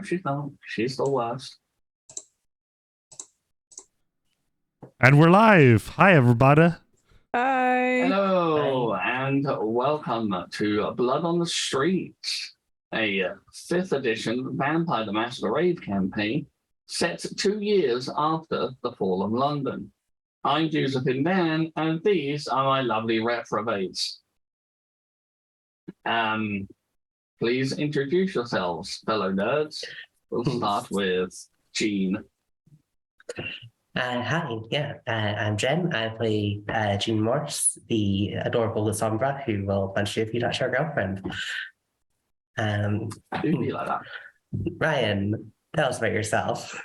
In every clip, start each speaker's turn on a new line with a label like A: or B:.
A: she's not. She's the worst.
B: And we're live. Hi, everybody.
C: Hi.
A: Hello, and welcome to Blood on the Streets, a 5th edition Vampire the Masquerade campaign set 2 years after the fall of London. I'm Josephine Dan, and these are my lovely reprobates. Please introduce yourselves, fellow nerds. We'll start with Jean.
D: Hi, I'm Jen. I play Jean Morse, the adorable Lasombra, who will punch you if you touch her girlfriend.
A: Do be like that.
D: Ryan, tell us about yourself.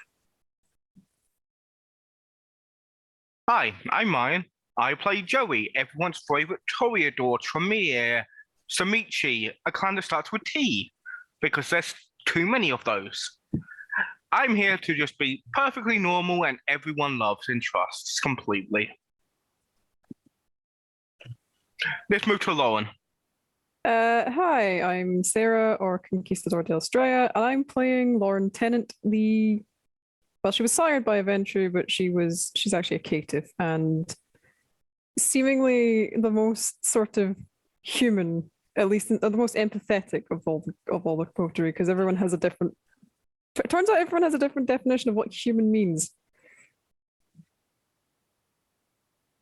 E: Hi, I'm Ryan. I play Joey, everyone's favourite toreador, Tremere, Samichi, a clan that starts with T, because there's too many of those. I'm here to just be perfectly normal and everyone loves and trusts completely. Let's move to Lauren.
C: Hi, I'm Sarah, or Conquistador de Estrella, and I'm playing Lauren Tennant, she was sired by a Ventru, but she's actually a caitiff, and seemingly the most sort of human, at least the most empathetic of all the Coterie, because everyone has a different. It turns out everyone has a different definition of what human means.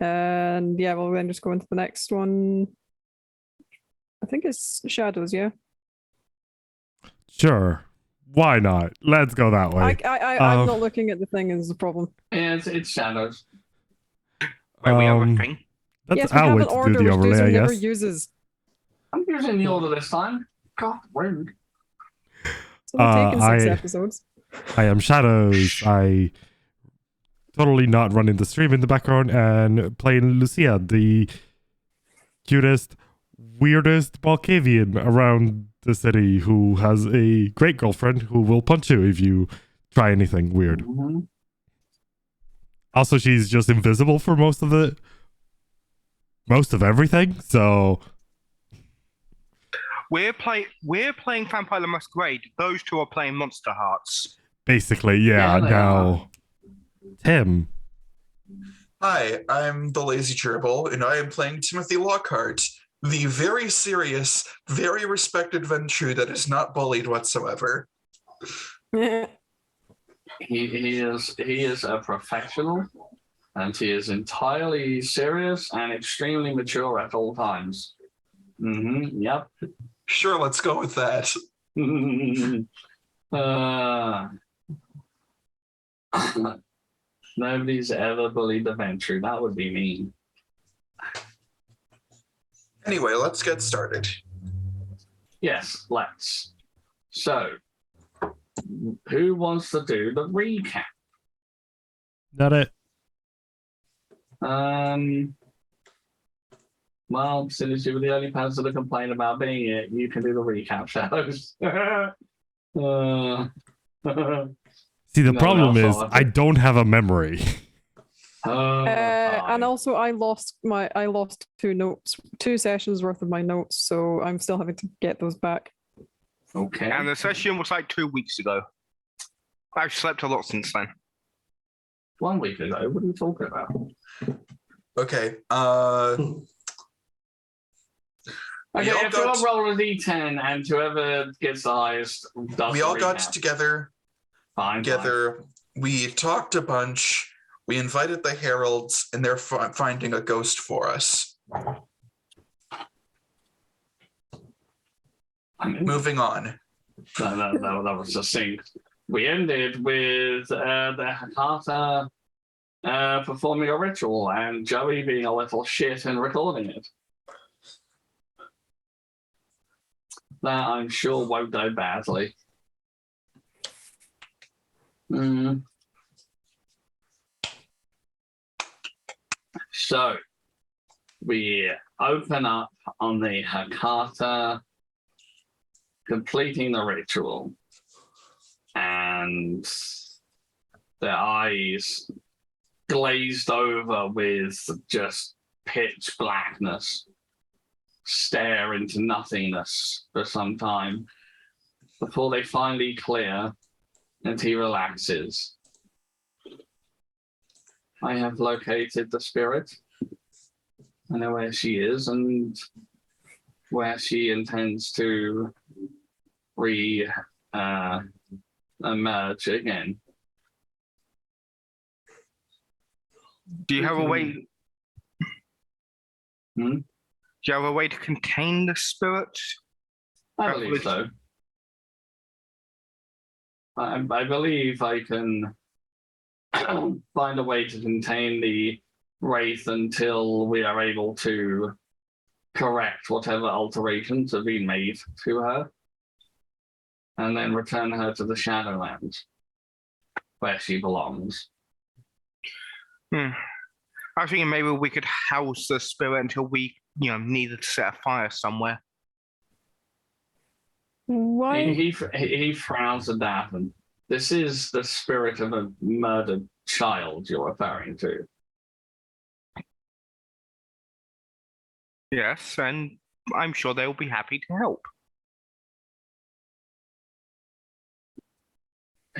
C: And yeah, we'll then just go into the next one. I think it's Shadows, yeah?
B: Sure. Why not? Let's go that way.
C: I'm not looking at the thing as a problem.
A: Yeah, it's Shadows.
E: Wait, we have a thing?
C: Yes, we have an order which Dozer never uses.
A: I'm using the order this time. God, rude.
C: It's only taken 6 episodes.
B: I am Shadows. I totally not running the stream in the background and playing Lucia, the cutest, weirdest Balkavian around the city who has a great girlfriend who will punch you if you try anything weird.
A: Mm-hmm.
B: Also, she's just invisible for most of everything, so
E: We're playing Vampire the Masquerade. Those two are playing Monster Hearts.
B: basically, yeah. Now, Tim.
F: Hi, I'm the Lazy Gerbil, and I am playing Timothy Lockhart, the very serious, very respected Ventru that is not bullied whatsoever.
A: He is a professional, and he is entirely serious and extremely mature at all times. Mm-hmm. Yep.
F: Sure, let's go with that.
A: Nobody's ever bullied the Ventru. That would be mean.
F: Anyway, let's get started.
A: Yes, let's. So, who wants to do the recap?
B: Not it.
A: Well, since you were the only person to complain about being it, you can do the recap, Shadows.
B: See, the problem is I don't have a memory.
C: And also I lost 2 sessions worth of my notes, so I'm still having to get those back.
A: Okay.
E: And the session was like 2 weeks ago. I've slept a lot since then.
A: 1 week ago? What are you talking about?
F: Okay,
A: Okay, everyone roll a d10, and whoever gets the highest does
F: we all got
A: together. Fine.
F: We talked a bunch. We invited the heralds, and they're finding a ghost for us. Moving on.
A: That was succinct. We ended with the Hakata performing a ritual and Joey being a little shit and recording it. That I'm sure won't go badly. So, we open up on the Hakata completing the ritual, and their eyes glazed over with just pitch blackness, stare into nothingness for some time before they finally clear And he relaxes. I have located the spirit. I know where she is and where she intends to emerge again.
E: Do you have a way?
A: Hmm?
E: Do you have a way to contain the spirit?
A: I believe so. I believe I can find a way to contain the wraith until we are able to correct whatever alterations have been made to her, and then return her to the Shadowlands, where she belongs.
E: I was thinking maybe we could house the spirit until we, needed to set a fire somewhere.
C: Why?
A: He frowns at that, and this is the spirit of a murdered child you're referring to.
E: Yes, and I'm sure they'll be happy to help.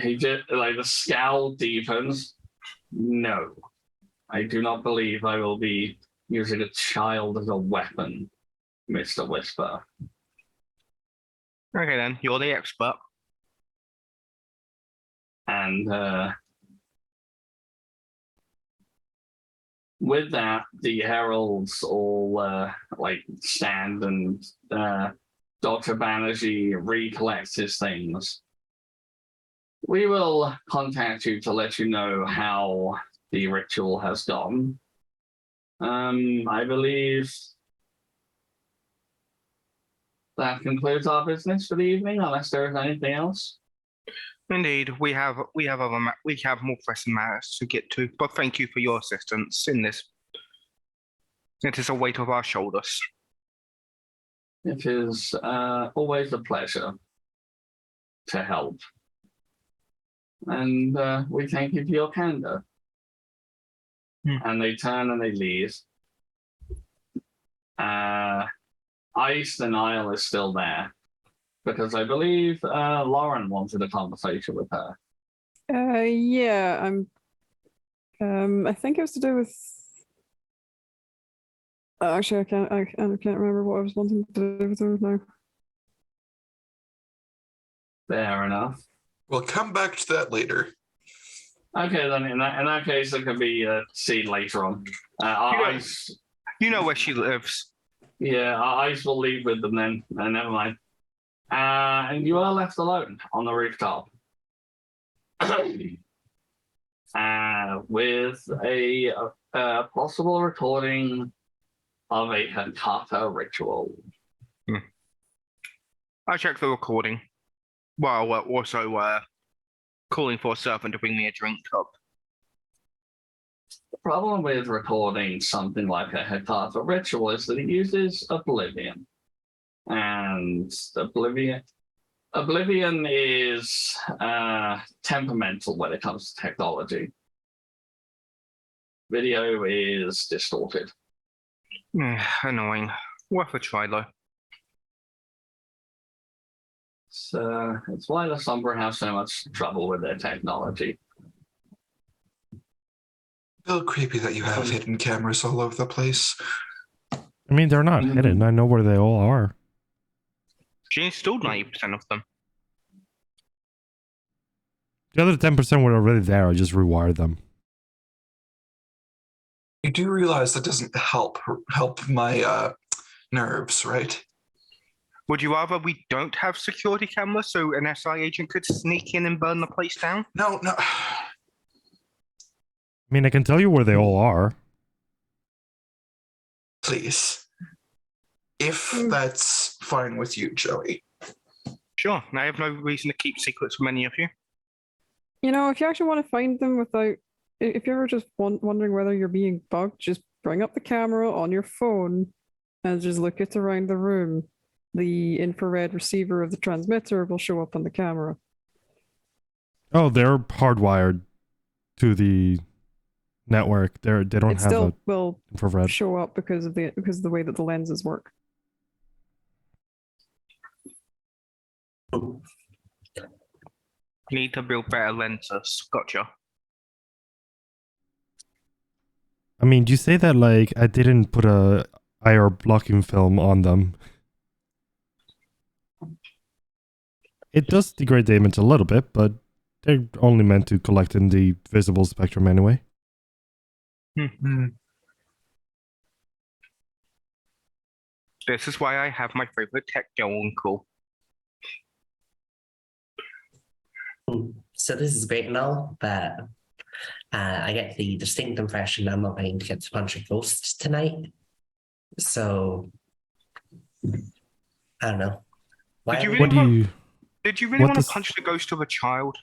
A: He just the scowl deepens. No, I do not believe I will be using a child as a weapon, Mr. Whisper.
E: Okay then, you're the expert.
A: And with that, the heralds all stand, and Dr. Banerjee recollects his things. We will contact you to let you know how the ritual has gone. I believe that concludes our business for the evening, unless there is anything else.
E: Indeed, we have more pressing matters to get to. But thank you for your assistance in this. It is a weight off our shoulders.
A: It is always a pleasure to help. And we thank you for your candor. And they turn and they leave. Ice denial is still there, because I believe Lauren wanted a conversation with her.
C: Yeah, I think it was to do with. Actually, I can't remember what I was wanting to do with her now.
A: Fair enough.
F: We'll come back to that later.
A: Okay, then in that case, it can be seen later on. Ice.
E: You know where she lives.
A: Yeah, Ice will leave with them then. Never mind. And you are left alone on the rooftop. With a possible recording of a Hakata ritual.
E: I checked the recording. Well, also calling for a servant to bring me a drink cup.
A: The problem with recording something like a Hakata ritual is that it uses Oblivion. And Oblivion is temperamental when it comes to technology. Video is distorted.
E: Annoying. Worth a try, though.
A: So it's why the Sombra have so much trouble with their technology.
F: A little creepy that you have hidden cameras all over the place.
B: I mean, they're not hidden. I know where they all are.
E: She installed 90% of them.
B: The other 10% were already there. I just rewired them.
F: You do realize that doesn't help my nerves, right?
E: Would you rather we don't have security cameras so an SI agent could sneak in and burn the place down?
F: No.
B: I mean, I can tell you where they all are.
F: Please. If that's fine with you, Joey.
E: Sure, I have no reason to keep secrets from any of you.
C: You know, if you actually want to find them without, if you're ever just wondering whether you're being bugged, just bring up the camera on your phone and just look it around the room. The infrared receiver of the transmitter will show up on the camera.
B: Oh, they're hardwired to the network. They don't have
C: still will
B: infrared.
C: show up because of the way that the lenses work.
E: Need to build better lenses. Gotcha.
B: I mean, you say that like I didn't put a IR blocking film on them. It does degrade the image a little bit, but they're only meant to collect in the visible spectrum anyway.
F: Hmm.
E: This is why I have my favorite tech uncle.
D: So this is great and all, but I get the distinct impression I'm not going to get to punch a ghost tonight. So I don't know.
E: Did you
D: Why-
E: really
B: What do
E: want-
B: you?
E: Did you really
B: What
E: want
B: does-
E: to punch the ghost of a child?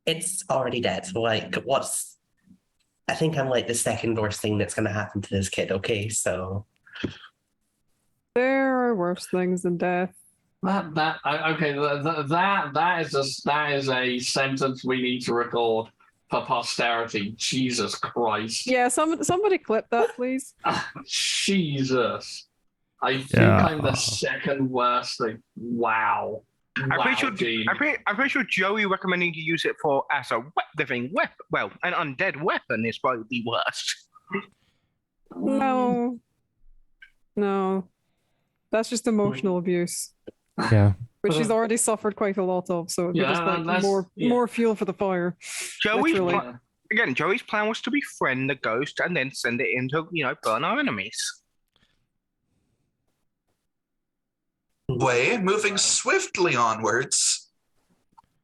D: It's already dead. Like, I think I'm like the second worst thing that's going to happen to this kid. Okay, so
C: There are worse things than death.
A: Okay. That is a sentence we need to record for posterity. Jesus Christ.
C: Yeah, somebody clip that, please.
A: Jesus. I think
B: Yeah.
A: I'm the second worst thing. Wow.
E: I'm
A: Wow,
E: pretty sure.
A: Gene.
E: I'm pretty sure Joey recommending to use it for as a living weapon. Well, an undead weapon is probably the worst.
C: No. That's just emotional abuse,
B: Yeah.
C: which she's already suffered quite a lot of. So it'd be
A: Yeah,
C: just like
A: that's-
C: more fuel for the fire.
E: Joey's
C: Literally.
E: pla- again. Joey's plan was to befriend the ghost and then send it in to burn our enemies.
F: Way, moving swiftly onwards.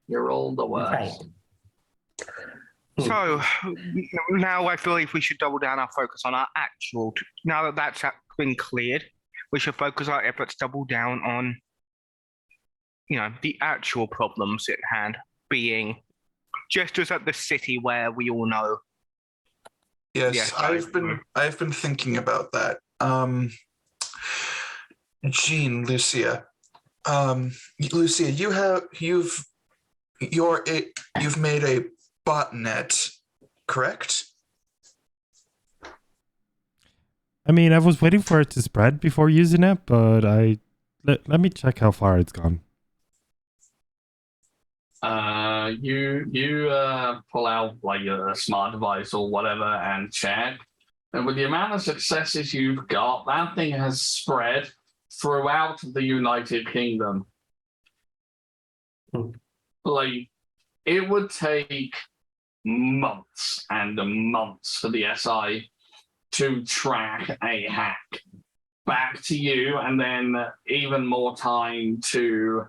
A: You're all the
D: right.
A: worst.
E: So now I feel like we should double down our focus on our actual. Now that that's been cleared, we should focus our efforts double down on, the actual problems at hand, being just as at the city where we all know.
F: Yes,
E: Yes,
F: I've been thinking about that. Jean, Lucia. Lucia, you've made a botnet, correct?
B: I mean, I was waiting for it to spread before using it, but let me check how far it's gone.
A: You pull out like a smart device or whatever and check. And with the amount of successes you've got, that thing has spread throughout the United Kingdom. Like, it would take months and months for the SI to track a hack back to you, and then even more time to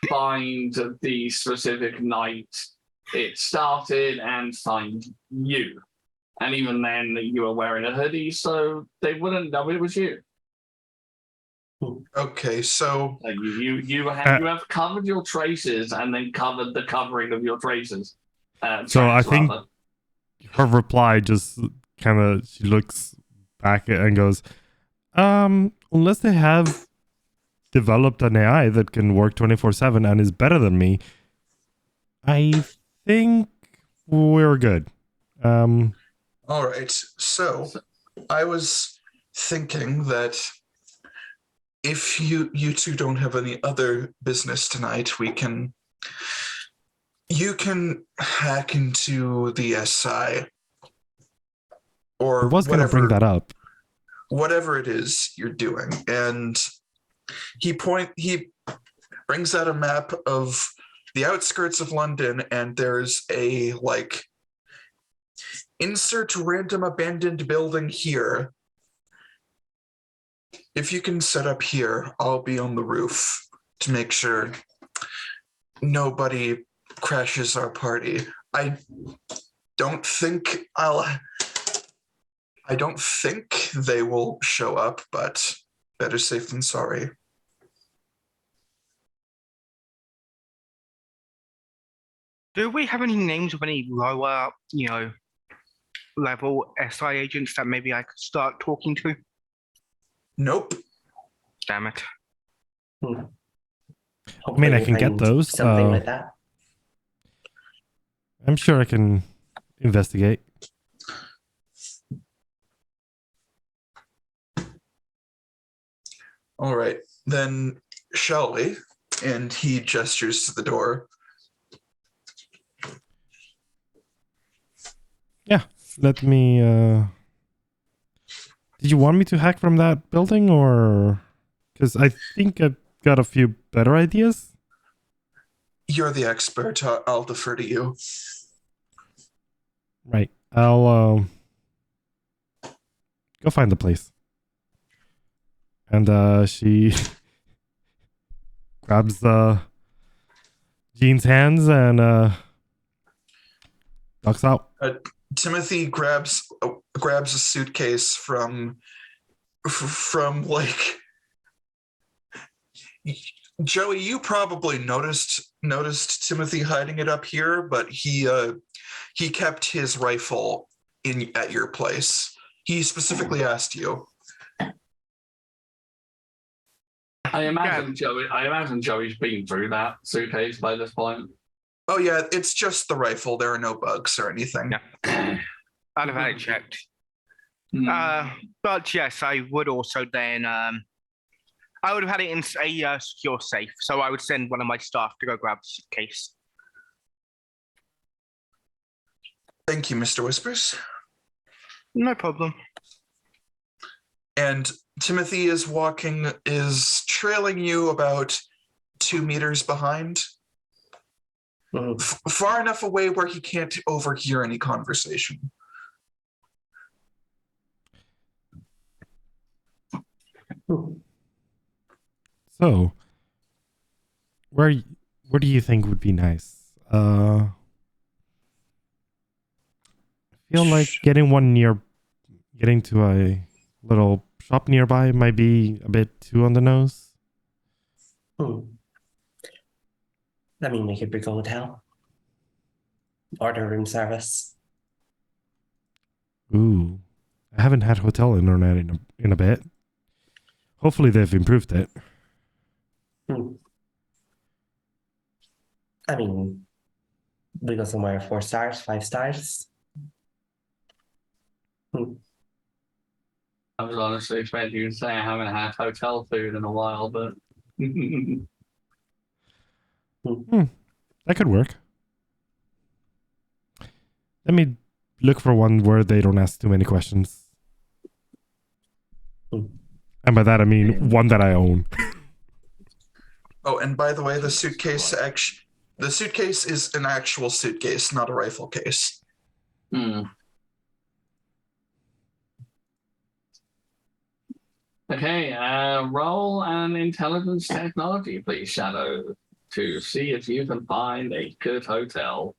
A: find the specific night it started and find you. And even then, you were wearing a hoodie, so they wouldn't know it was you.
F: Okay, so
A: Like you have covered your traces and then covered the covering of your traces.
B: So I
A: tracks,
B: think
A: rather.
B: her reply just kind of, she looks back and goes, unless they have developed an AI that can work 24/7 and is better than me, I think we're good.
F: all right. So I was thinking that if you two don't have any other business tonight, you can hack into the SI
B: I
F: or
B: was going to bring that up.
F: whatever it is you're doing. And he brings out a map of the outskirts of London, and there's a insert random abandoned building here. If you can set up here, I'll be on the roof to make sure nobody crashes our party. I don't think they will show up, but better safe than sorry.
E: Do we have any names of any lower, level SI agents that maybe I could start talking to?
F: Nope.
E: Damn it.
B: I mean, I can get those.
D: Something like that.
B: I'm sure I can investigate.
F: All right, then shall we? And he gestures to the door.
B: Let me. Did you want me to hack from that building, or because I think I've got a few better ideas?
F: You're the expert. I'll defer to you.
B: Right. I'll go find the place. And she grabs Jean's hands and ducks out.
F: Timothy grabs a suitcase from like Joey. You probably noticed Timothy hiding it up here, but he kept his rifle at your place. He specifically asked you.
A: I imagine Joey's been through that suitcase by this point.
F: Oh yeah, it's just the rifle. There are no bugs or anything.
E: Yeah. I'd have had it checked. But yes, I would also then I would have had it in a secure safe, so I would send one of my staff to go grab the suitcase.
F: Thank you, Mr. Whispers.
E: No problem.
F: And Timothy is trailing you about 2 meters behind. Far enough away where he can't overhear any conversation.
B: So, where do you think would be nice? I feel like getting to a little shop nearby might be a bit too on the nose.
D: I mean, we could book a hotel. Order room service.
B: Ooh, I haven't had hotel internet in a bit. Hopefully they've improved it.
D: I mean, we go somewhere 4 stars, 5 stars.
A: I was honestly expecting you to say I haven't had hotel food in a while, but
B: That could work. Let me look for one where they don't ask too many questions. And by that I mean one that I own.
F: Oh, and by the way, the suitcase is an actual suitcase, not a rifle case.
A: Okay, roll an intelligence technology, please, Shadow, to see if you can find a good hotel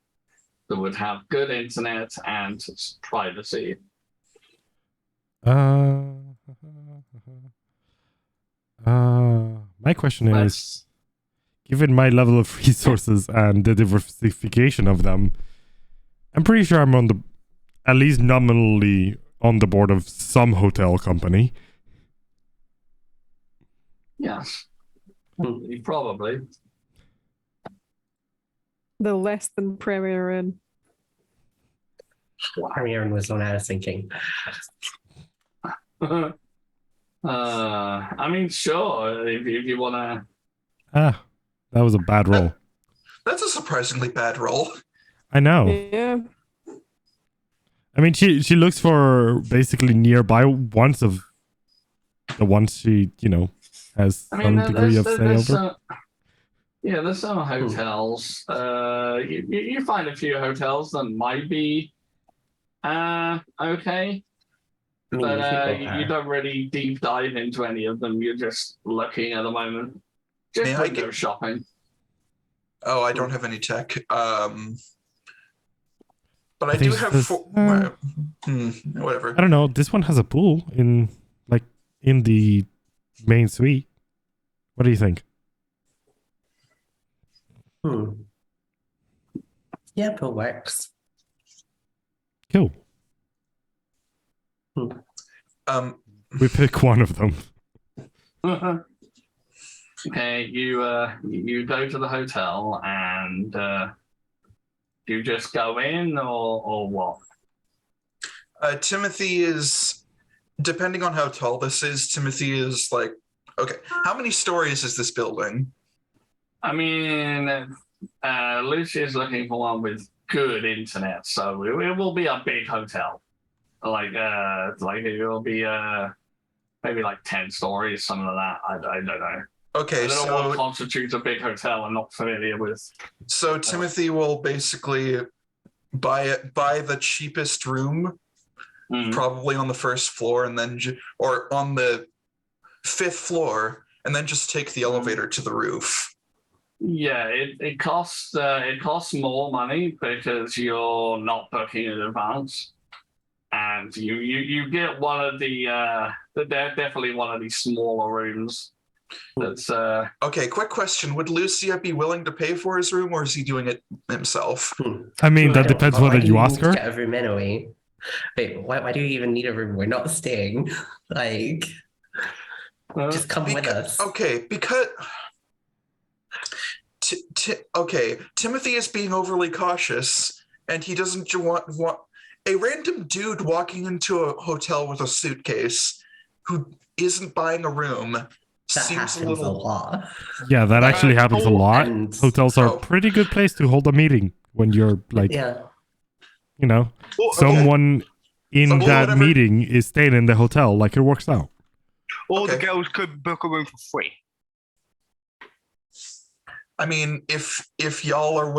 A: that would have good internet and privacy.
B: My question is, given my level of resources and the diversification of them, I'm pretty sure I'm at least nominally on the board of some hotel company.
A: Yes, probably.
C: The less than Premier Inn.
D: Premier Inn was the one I was thinking.
A: I mean, sure, if you want to.
B: That was a bad roll.
F: That's a surprisingly bad roll.
B: I know.
C: Yeah.
B: I mean, she looks for basically nearby ones of the ones she, has some degree of say over.
A: There's some hotels. You find a few hotels that might be okay. But you don't really deep dive into any of them. You're just looking at the moment. Just window shopping.
F: Oh, I don't have any tech. But I
B: think
F: do have whatever.
B: I don't know. This one has a pool in the main suite. What do you think?
D: Yeah, pool works.
B: Cool. We pick one of them.
A: Okay, you go to the hotel and you just go in or what?
F: Timothy is, depending on how tall this is, Timothy is like, okay, how many stories is this building?
A: I mean, Lucy is looking for one with good internet, so it will be a big hotel. Like it will be maybe like 10 stories, something like that. I don't know.
F: Okay,
A: I don't know what
F: so
A: constitutes a big hotel. I'm not familiar with.
F: Timothy will basically buy the cheapest room,
A: Mm.
F: probably on the first floor, and then or on the 5th floor, and then just take the elevator to the roof.
A: Yeah, it costs more money because you're not booking in advance, and you get one of definitely one of these smaller rooms. That's
F: Okay, quick question. Would Lucia be willing to pay for his room, or is he doing it himself?
B: I mean, that
D: I don't-
B: depends
D: why
B: whether
D: do
B: you
D: need
B: ask
D: to
B: her.
D: Get a room anyway. Wait, why do you even need a room? We're not staying. Like, just come with us.
F: Okay, because Timothy is being overly cautious, and he doesn't want a random dude walking into a hotel with a suitcase who isn't buying a room.
D: That
F: Seems
D: happens
F: a little.
D: lot.
B: Yeah, that actually happens a lot.
D: And
B: Hotels are a
F: Oh.
B: pretty good place to hold a meeting when you're like,
D: yeah,
B: you know,
E: Or,
B: someone in
F: Okay,
B: that
F: whatever.
B: meeting is staying in the hotel. Like it works out.
E: or the
F: Okay.
E: girls could book a room for free.
F: I mean, if y'all are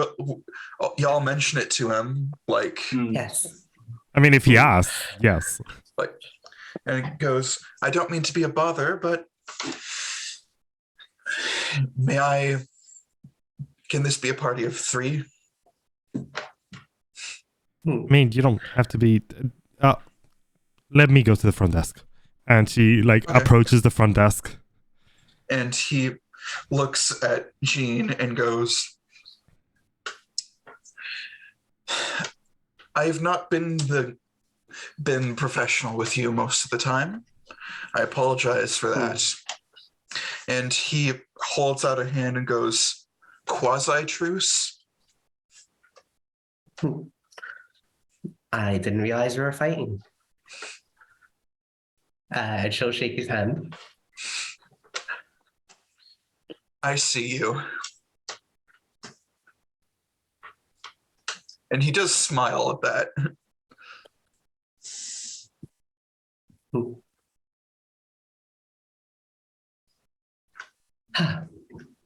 F: y'all mention it to him, like,
A: mm.
D: yes.
B: I mean, if he asks, yes.
F: and he goes, "I don't mean to be a bother, but may I? Can this be a party of 3?"
B: I mean, you don't have to be. Let me go to the front desk. And she like
F: Okay.
B: approaches the front desk.
F: And he looks at Jean and goes, "I've not been professional with you most of the time. I apologize for that." And he holds out a hand and goes, "Quasi-truce?"
D: I didn't realize we were fighting. And she'll shake his hand.
F: "I see you." And he does smile at that.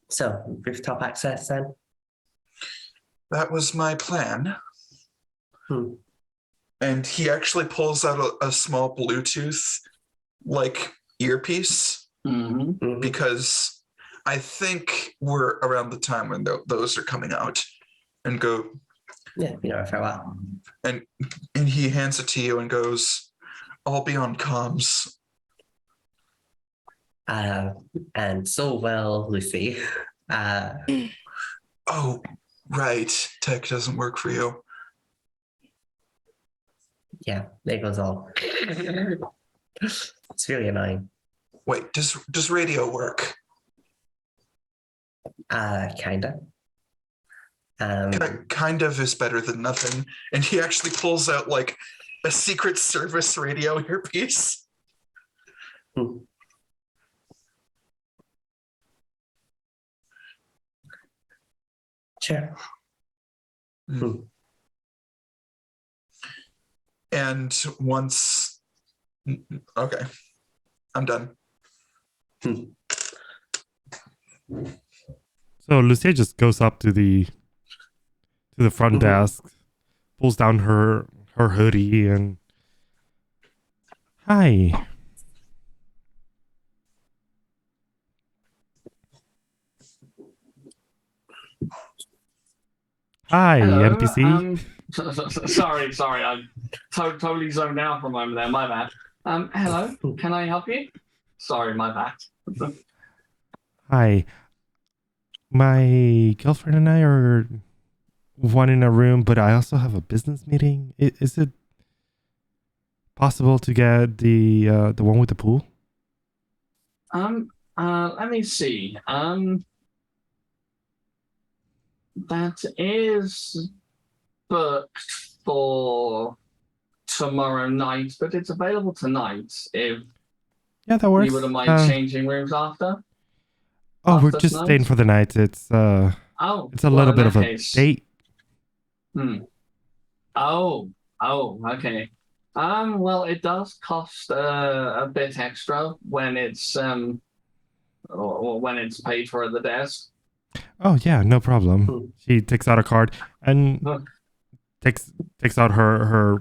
D: So, rooftop access then?
F: That was my plan.
D: Hmm.
F: And he actually pulls out a small Bluetooth like earpiece,
A: Mhm.
D: Mhm.
F: because I think we're around the time when those are coming out, and go,
D: Yeah, for a while.
F: and he hands it to you and goes, "I'll be on comms."
D: And so well, Lucy.
F: Oh, right. Tech doesn't work for you.
D: Yeah, there goes all. It's really annoying.
F: Wait, does radio work?
D: Kinda.
F: Kind of is better than nothing. And he actually pulls out like a Secret Service radio earpiece.
D: Sure.
F: And once, okay, I'm done.
B: So Lucia just goes up to the front desk, pulls down her hoodie, and hi. Hi,
A: Hello,
B: NPC.
A: Sorry, I totally zoned out for a moment there. My bad. Hello, can I help you? Sorry, my bad.
B: Hi. My girlfriend and I are one in a room, but I also have a business meeting. Is it possible to get the one with the pool?
A: Let me see. That is booked for tomorrow night, but it's available tonight if
B: Yeah, that works.
A: you wouldn't mind changing rooms after.
B: Oh, we're
A: after
B: just
A: tonight?
B: staying for the night. It's
A: Oh,
B: it's a
A: well,
B: little
A: in
B: bit
A: that
B: of a
A: case-
B: date.
A: Oh, okay. Well, it does cost a bit extra when it's or when it's paid for at the desk.
B: Oh yeah, no problem. She takes out a card and
A: Huh.
B: takes out her.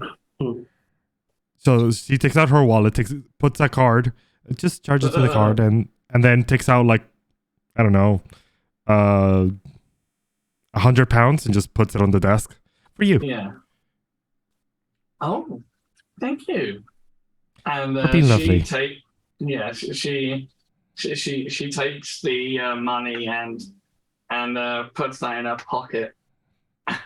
B: So she takes out her wallet, puts a card, just charges to the card, and then takes out like, I don't know, £100 and just puts it on the desk for you.
A: Yeah. Oh, thank you. And
B: For being lovely.
A: she takes the money and puts that in her pocket,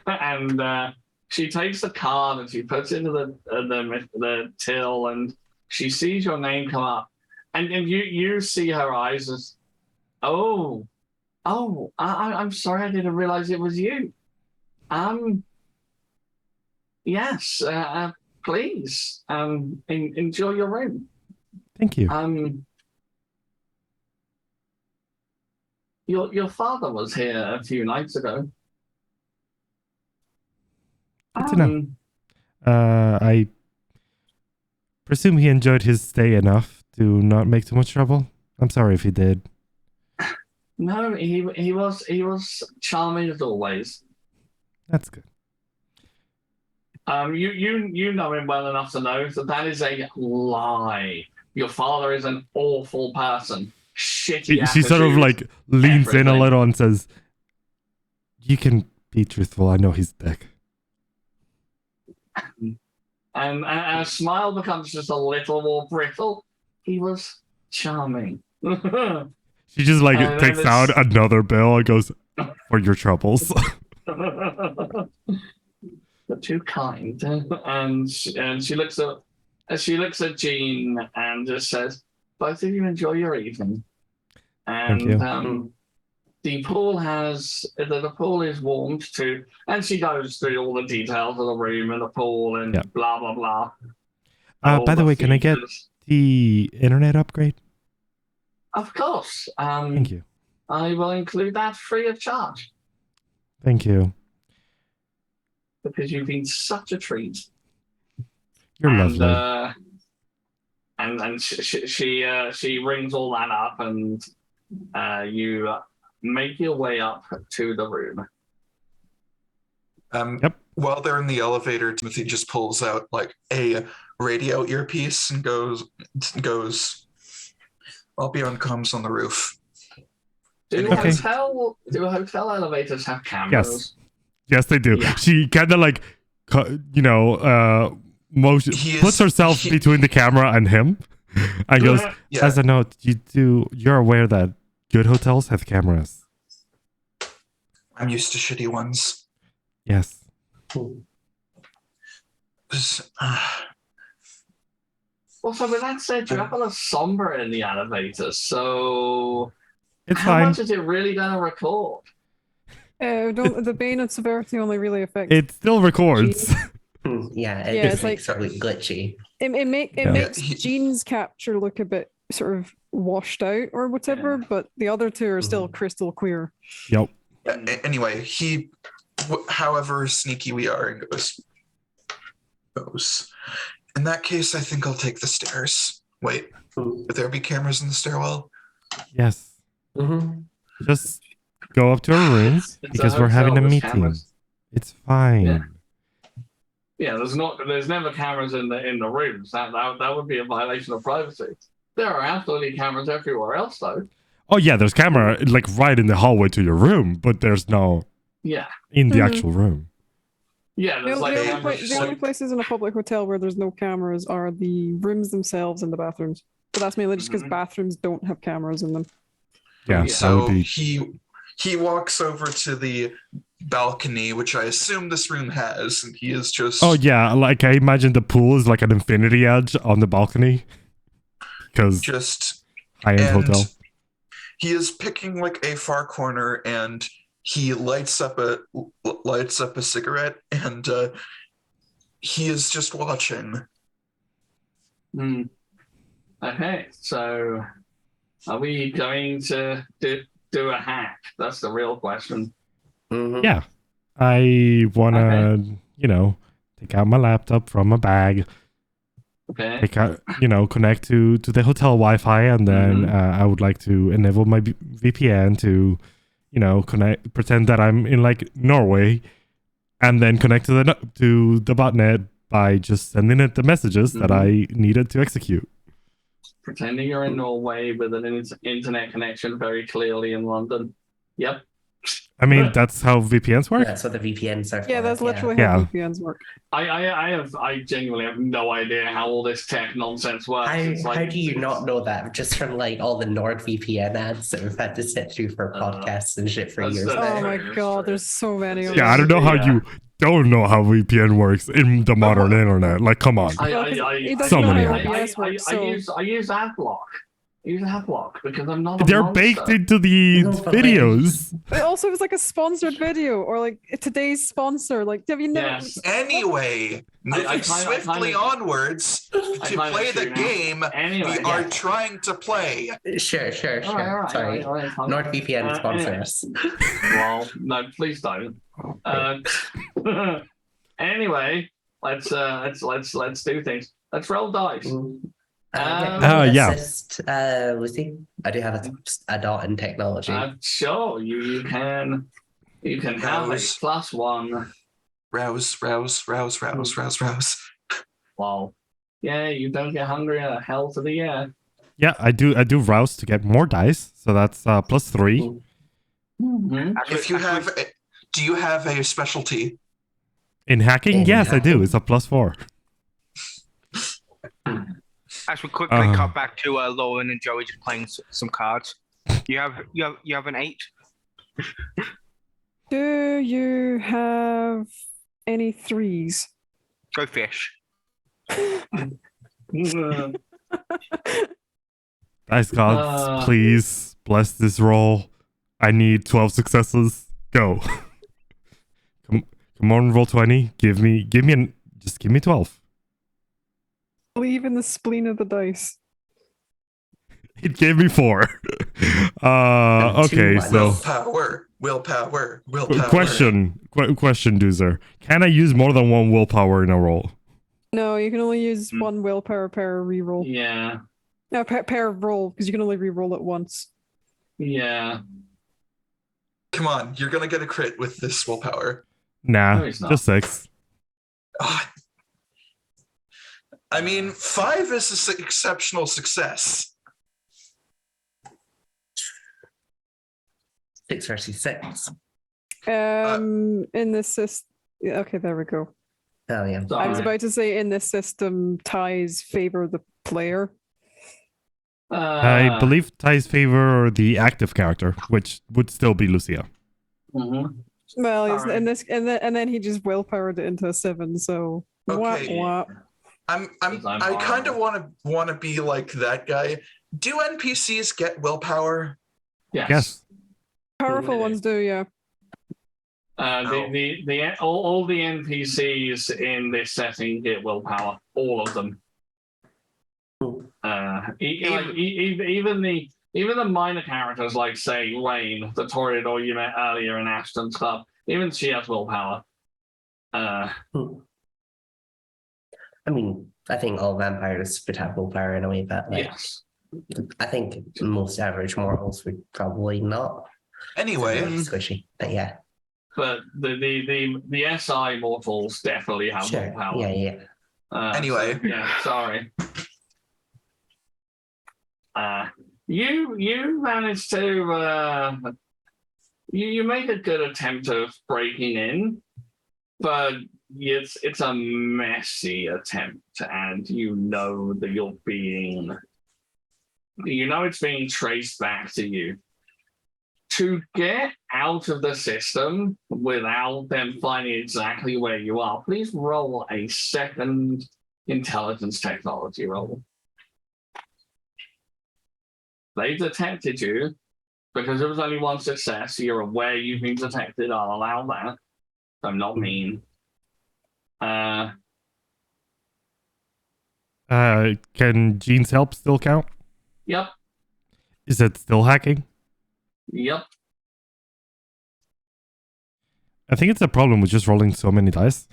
A: and she takes the card and she puts it into the till, and she sees your name come up, and you see her eyes as, I'm sorry, I didn't realize it was you. Yes, please, enjoy your room.
B: Thank you.
A: Your father was here a few nights ago.
B: Good to know. I presume he enjoyed his stay enough to not make too much trouble. I'm sorry if he did.
A: No, he was charming as always.
B: That's good.
A: You know him well enough to know that is a lie. Your father is an awful person. Shitty.
B: She sort of like leans in a little and says, "You can be truthful. I know he's a dick."
A: And her smile becomes just a little more brittle. He was charming.
B: She just like takes out another bill and goes, "For your troubles."
A: But too kind. And she looks at Jean and just says, "Both of you enjoy your evening." And
B: Thank you.
A: the pool is warmed too, and she goes through all the details of the room and the pool and blah blah blah.
B: By the way, can I get the internet upgrade?
A: Of course.
B: Thank you.
A: I will include that free of charge
B: Thank you.
A: because you've been such a treat.
B: You're lovely.
A: And she rings all that up, and you make your way up to the room.
F: While they're in the elevator, Timothy just pulls out like a radio earpiece and goes, "I'll be on comms on the roof."
A: Do hotel elevators have cameras?
B: Yes, they do.
A: Yeah.
B: She kind of like, puts herself between the camera and him, and goes, "As a note, you're aware that good hotels have cameras."
F: I'm used to shitty ones.
B: Yes.
A: Also, with that said, you have a somber in the elevator, so
B: it's
A: how
B: fine.
A: much is it really going to record?
C: The bane and severity only really affect.
B: It still records.
C: It's like
D: sort of glitchy.
C: It makes Jean's capture look a bit sort of washed out or whatever, but the other two are still crystal clear.
B: Yep.
F: Anyway, however sneaky we are, and goes. In that case, I think I'll take the stairs. Wait, would there be cameras in the stairwell?
B: Yes. Just go up to our room because we're having a meeting.
A: Cameras.
B: It's fine.
A: Yeah, there's never cameras in the rooms. That would be a violation of privacy. There are absolutely cameras everywhere else, though.
B: Oh yeah, there's camera like right in the hallway to your room, but there's no in the actual room.
A: Yeah, there's
C: the only places in a public hotel where there's no cameras are the rooms themselves and the bathrooms. But that's mainly just because bathrooms don't have cameras in them.
B: Yeah.
F: So he walks over to the balcony, which I assume this room has, and he is just.
B: Oh yeah, like I imagine the pool is like an infinity edge on the balcony, because
F: just
B: high-end hotel.
F: He is picking like a far corner, and he lights up a cigarette, and he is just watching.
A: Okay, so are we going to do a hack? That's the real question.
B: Yeah, I wanna take out my laptop from my bag,
A: Okay.
B: take out, connect to the hotel Wi-Fi, and then I would like to enable my VPN to, connect, pretend that I'm in like Norway, and then connect to the botnet by just sending it the messages that I needed to execute.
A: Pretending you're in Norway with an internet connection very clearly in London. Yep.
B: I mean, that's how VPNs work.
D: That's what the VPNs are for.
C: Yeah, that's literally
B: Yeah.
C: how VPNs work.
A: I genuinely have no idea how all this tech nonsense works.
D: How do you not know that? Just from like all the NordVPN ads that we've had to sit through for podcasts and shit for years.
C: Oh my god, there's so many of
B: Yeah, I
C: them.
B: don't know how you don't know how VPN works in the modern internet. Like, come on.
C: He doesn't
B: So
C: know
B: many
C: how
B: of them.
C: OBS works, so-
A: I use AdBlock. I use AdBlock because I'm not a
B: They're
A: monster.
B: baked into the
D: No, but
B: videos.
C: But also, it was like a sponsored video or like today's sponsor. Like, have you never?
A: Yes.
F: Anyway, moving
A: kinda-
F: swiftly onwards to
A: kinda
F: play the
A: shoot now.
F: game
A: Anyway,
F: we are trying to play.
D: Sure.
A: All right,
D: Sorry.
A: all right, fine.
D: NordVPN sponsor
A: anyway.
D: us.
A: Well, no, please don't. Anyway, let's do things. Let's roll dice.
B: yeah.
D: Assist, Lucy. I do have a dot in technology.
A: Sure, you can have a
F: Rouse.
A: +1.
F: Rouse.
A: Well, yeah, you don't get hungry. Hell to the yeah.
B: Yeah, I do rouse to get more dice, so that's +3.
A: Mm-hmm.
F: If you have, do you have a specialty?
B: In hacking,
D: In
B: yes, I do.
D: hacking.
B: It's a +4.
E: As we quickly cut back to Lauren and Joey just playing some cards. You have an 8.
C: Do you have any 3s?
E: Go fish.
B: Dice gods, please bless this roll. I need 12 successes. Go. Come on, roll 20. Give me 12.
C: Believe in the spleen of the dice.
B: It gave me 4. Okay, so
F: Willpower.
B: question, Doozer. Can I use more than one willpower in a roll?
C: No, you can only use one willpower per reroll.
A: Yeah,
C: No, per roll, because you can only reroll it once.
A: yeah.
F: Come on, you're gonna get a crit with this willpower.
B: Nah,
A: No, it's not.
B: just 6.
F: Ah. I mean, 5 is an exceptional success.
D: 6 versus 6.
C: In this system. Okay, there we go.
D: Oh yeah.
C: I was
A: Sorry.
C: about to say in this system, ties favor the player.
B: I believe ties favor the active character, which would still be Lucia.
A: Mhm.
C: Well,
A: Sorry.
C: in this, and then he just willpowered it into a 7. So
F: Okay.
C: wah.
F: I'm
A: I'm
F: I kind of
A: horrible.
F: want to be like that guy. Do NPCs get willpower?
B: Yes.
C: Powerful
A: Yeah.
C: ones do, yeah.
A: All the NPCs in this setting get willpower. All of them. Even the minor characters like say Lane, the Toreador you met earlier in Ashton stuff. Even she has willpower.
D: I mean, I think all vampires would have willpower in a way, but like,
A: Yes.
D: I think most average mortals would probably not.
F: Anyway,
D: Squishy, but yeah,
A: But the SI mortals definitely have
D: sure,
A: willpower.
D: yeah.
F: Anyway.
A: so, yeah, sorry. You managed to you make a good attempt of breaking in, but it's a messy attempt, and you know that it's being traced back to you. To get out of the system without them finding exactly where you are, please roll a second intelligence technology roll. They've detected you because there was only one success. So you're aware you've been detected. I'll allow that. I'm not mean.
B: Can Gene's help still count?
A: Yep.
B: Is it still hacking?
A: Yep.
B: I think it's a problem with just rolling so many dice.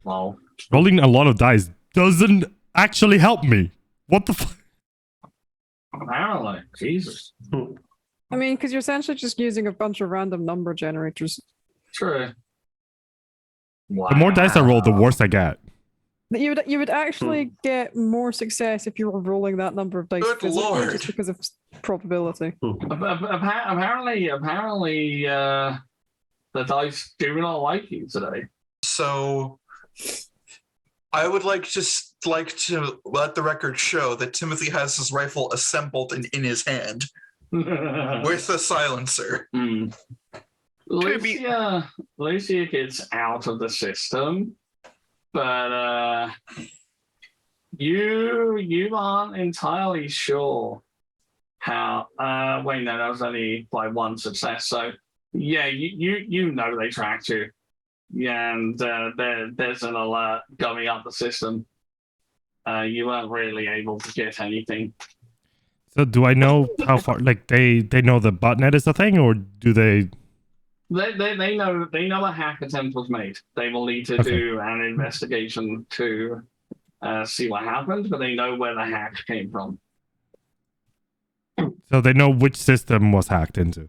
A: Well,
B: Rolling a lot of dice doesn't actually help me. What the fuck?
A: apparently, Jesus.
C: I mean, because you're essentially just using a bunch of random number generators.
A: True. Wow.
B: The more dice I roll, the worse I get.
C: That you would actually get more success if you were rolling that number of dice
F: Good
C: physically,
F: lord.
C: just because of probability.
A: Apparently, the dice do not like you today.
F: So I would like to let the record show that Timothy has his rifle assembled in his hand with a silencer.
A: Lucia gets out of the system, but you aren't entirely sure how. Wait, no, that was only by one success. So yeah, you know they tracked you. Yeah, and there's an alert going up the system. You weren't really able to get anything.
B: So do I know how far? Like they know the botnet is a thing, or do they?
A: They know a hack attempt was made. They will need to do an investigation to see what happened, but they know where the hack came from.
B: So they know which system was hacked into.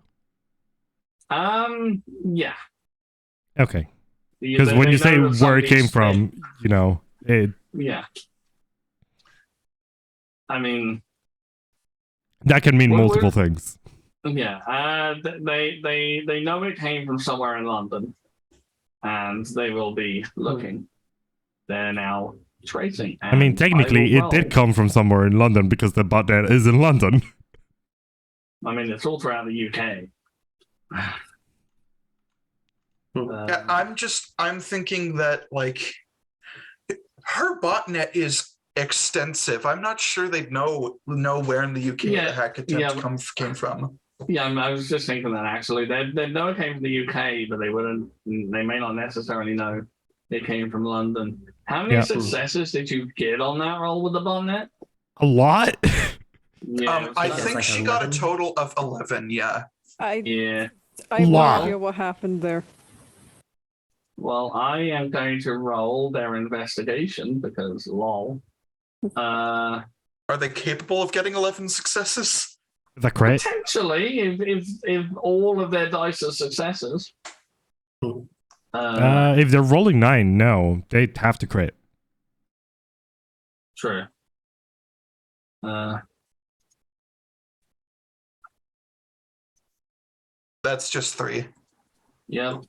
A: Yeah.
B: Okay. Because when you say where it came from, you know it.
A: Yeah. I mean,
B: that can mean multiple things.
A: Yeah, they know it came from somewhere in London, and they will be looking. They're now tracing.
B: I mean, technically, it did come from somewhere in London because the botnet is in London.
A: I mean, it's all throughout the UK.
F: Yeah, I'm thinking that like her botnet is extensive. I'm not sure they'd know where in the UK the hack attempt came from.
A: Yeah, I was just thinking that actually. They know it came from the UK, but they may not necessarily know it came from London. How many successes did you get on that roll with the botnet?
B: A lot.
F: I think she got a total of 11. Yeah.
C: I have no idea what happened there.
A: Well, I am going to roll their investigation because lol.
F: Are they capable of getting 11 successes?
B: Is that correct?
A: Potentially, if all of their dice are successes.
B: If they're rolling 9, no, they'd have to crit.
A: True.
F: That's just 3.
A: Yep.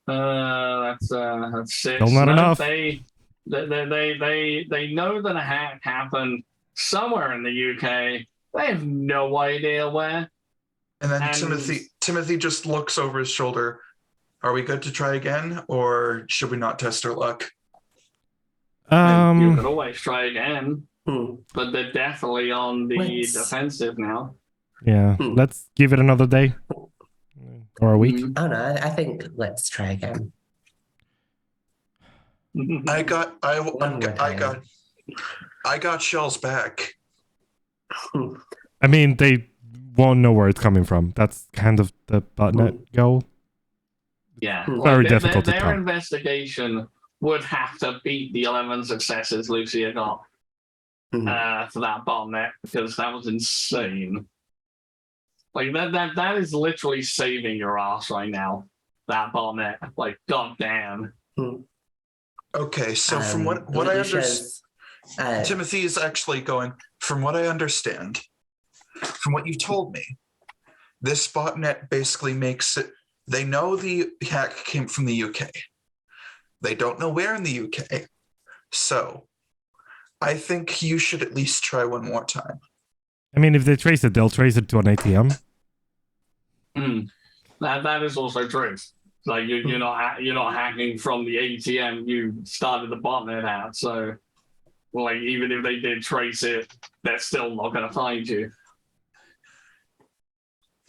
A: That's 6.
B: Still not enough.
A: They know that a hack happened somewhere in the UK. They have no idea where.
F: And then Timothy just looks over his shoulder. Are we good to try again, or should we not test our luck?
A: You could always try again, but they're definitely on the defensive now.
B: Yeah, let's give it another day or a week.
D: Oh no, I think let's try again.
F: I got Shell's back.
B: I mean, they won't know where it's coming from. That's kind of the botnet goal.
A: Yeah,
B: very difficult to
A: their
B: tell.
A: investigation would have to beat the 11 successes Lucia got for that botnet, because that was insane. Like that is literally saving your ass right now. That botnet, like, goddamn.
F: Okay, so from what I understand, Timothy is actually going. From what I understand, from what you told me, this botnet basically makes it. They know the hack came from the UK. They don't know where in the UK. So, I think you should at least try one more time.
B: I mean, if they trace it, they'll trace it to an ATM.
A: That is also true. Like you're not hacking from the ATM. You started the botnet out, so like even if they did trace it, they're still not going to find you.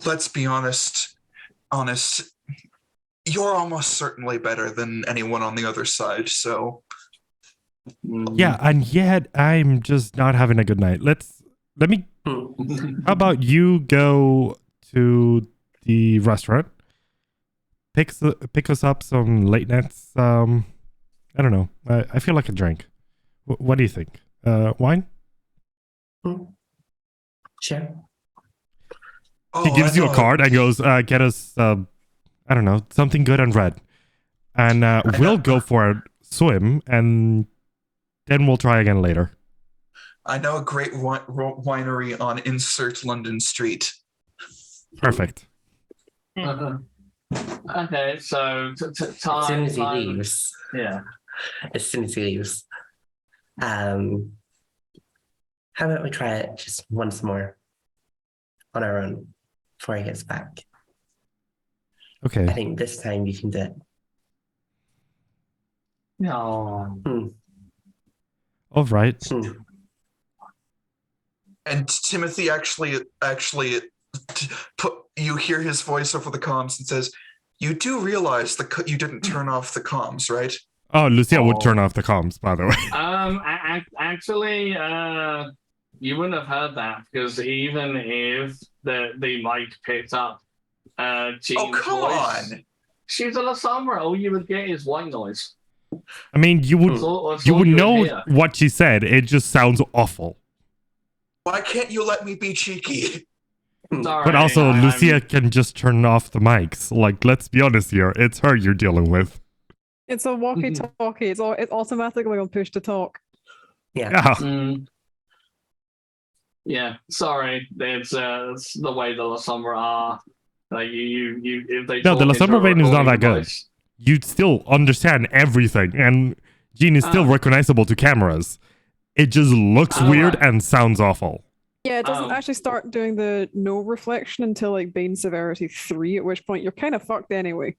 F: Let's be honest. You're almost certainly better than anyone on the other side. So
B: yeah, and yet I'm just not having a good night. Let me. How about you go to the restaurant, pick us up some late nights I don't know. I feel like a drink. What do you think? Wine?
D: Sure.
F: Oh,
B: He gives
F: I
B: you a
F: know
B: card and goes, get us, I don't know, something good and red. And we'll go for a swim, and then we'll try again later.
F: I know a great winery on Insert London Street.
B: Perfect.
A: Okay, so
D: As soon as he leaves.
A: Yeah.
D: As soon as he leaves. How about we try it just once more on our own before he gets back?
B: Okay.
D: I think this time you can do it.
A: No.
B: All right.
F: And Timothy actually you hear his voice over the comms and says, "You do realize you didn't turn off the comms, right?"
B: Oh, Lucia would turn off the comms, by the way.
A: Actually, you wouldn't have heard that because even if the mic picked up Jean's
F: come
A: voice,
F: on.
A: she's a La Sombra. All you would get is white noise.
B: I mean, you would know
A: hear.
B: what she said. It just sounds awful.
F: Why can't you let me be cheeky?
A: Sorry,
B: But also, Lucia can just turn off the mics. Like, let's be honest here. It's her you're dealing with.
C: It's a walkie-talkie. It's automatically on push to talk.
B: Yeah.
A: Yeah, sorry. It's the way the La Sombra are. Like you if they
B: No, the La
A: talk into
B: Sombra
A: a
B: Rain is not
A: recording
B: that good.
A: device-
B: You'd still understand everything, and Jean is still recognizable to cameras. It just looks weird and sounds awful.
C: Yeah, it doesn't actually start doing the no reflection until like Bane Severity 3, at which point you're kind of fucked anyway.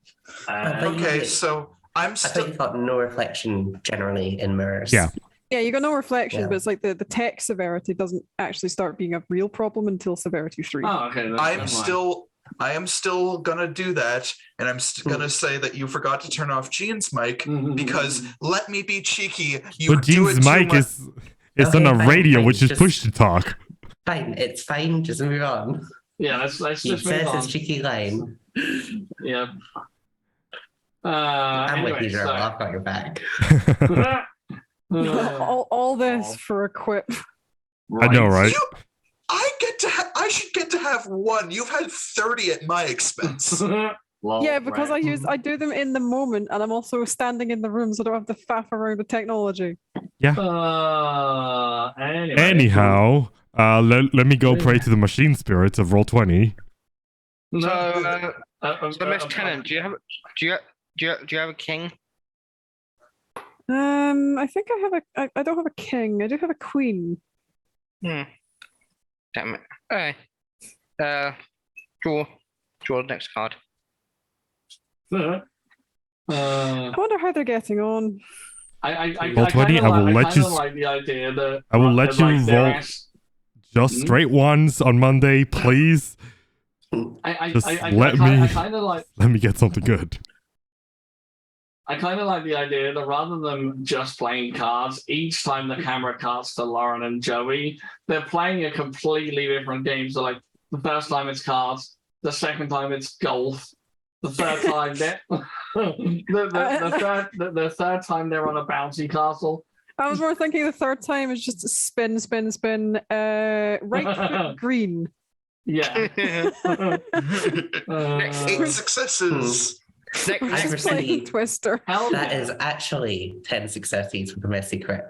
F: Okay, so I'm
D: I thought you thought no reflection generally in mirrors.
B: Yeah.
C: Yeah, you got no reflection,
D: Yeah.
C: but it's like the tech severity doesn't actually start being a real problem until Severity 3.
A: Oh, okay.
F: I am still gonna do that, and I'm gonna say that you forgot to turn off Jean's mic because let me be cheeky. You
B: But
F: do it
B: Jean's
F: too
B: mic
F: much.
B: is
D: Okay,
B: on a
D: fine,
B: radio,
D: fine,
B: which is
D: just-
B: push to talk.
D: Fine, it's fine. Just move on.
A: Yeah, let's
D: He
A: just move
D: says
A: on.
D: his cheeky line.
A: Yeah.
D: I'm with
A: Anyway,
D: you, Gerald. I've got your back.
C: all this for a quip.
B: I know, right?
F: I should get to have one. You've had 30 at my expense.
A: Well,
C: Yeah, because
A: right.
C: I do them in the moment, and I'm also standing in the room, so I don't have to faff around with technology.
A: Anyway.
B: Anyhow, let me go pray to the machine spirits of Roll20.
E: So, Miss Tennant, do you have a king?
C: I think I don't have a king. I do have a queen.
E: Damn it. Hey. Draw the next card.
C: I wonder how they're getting on.
B: Roll20, I will let you.
A: Like the idea that
B: I will let you roll just straight ones on Monday, please. Just let me get something good.
A: I kind of like the idea that rather than just playing cards, each time the camera cuts to Lauren and Joey, they're playing a completely different game. So, like, the first time it's cards, the second time it's golf, the third time the third time they're on a bouncy castle.
C: I was more thinking the third time is just spin, spin, spin. Right foot green.
A: Yeah.
F: 8 successes.
D: I
C: Just playing
D: received.
C: Twister.
D: That is actually 10 successes with a messy crit.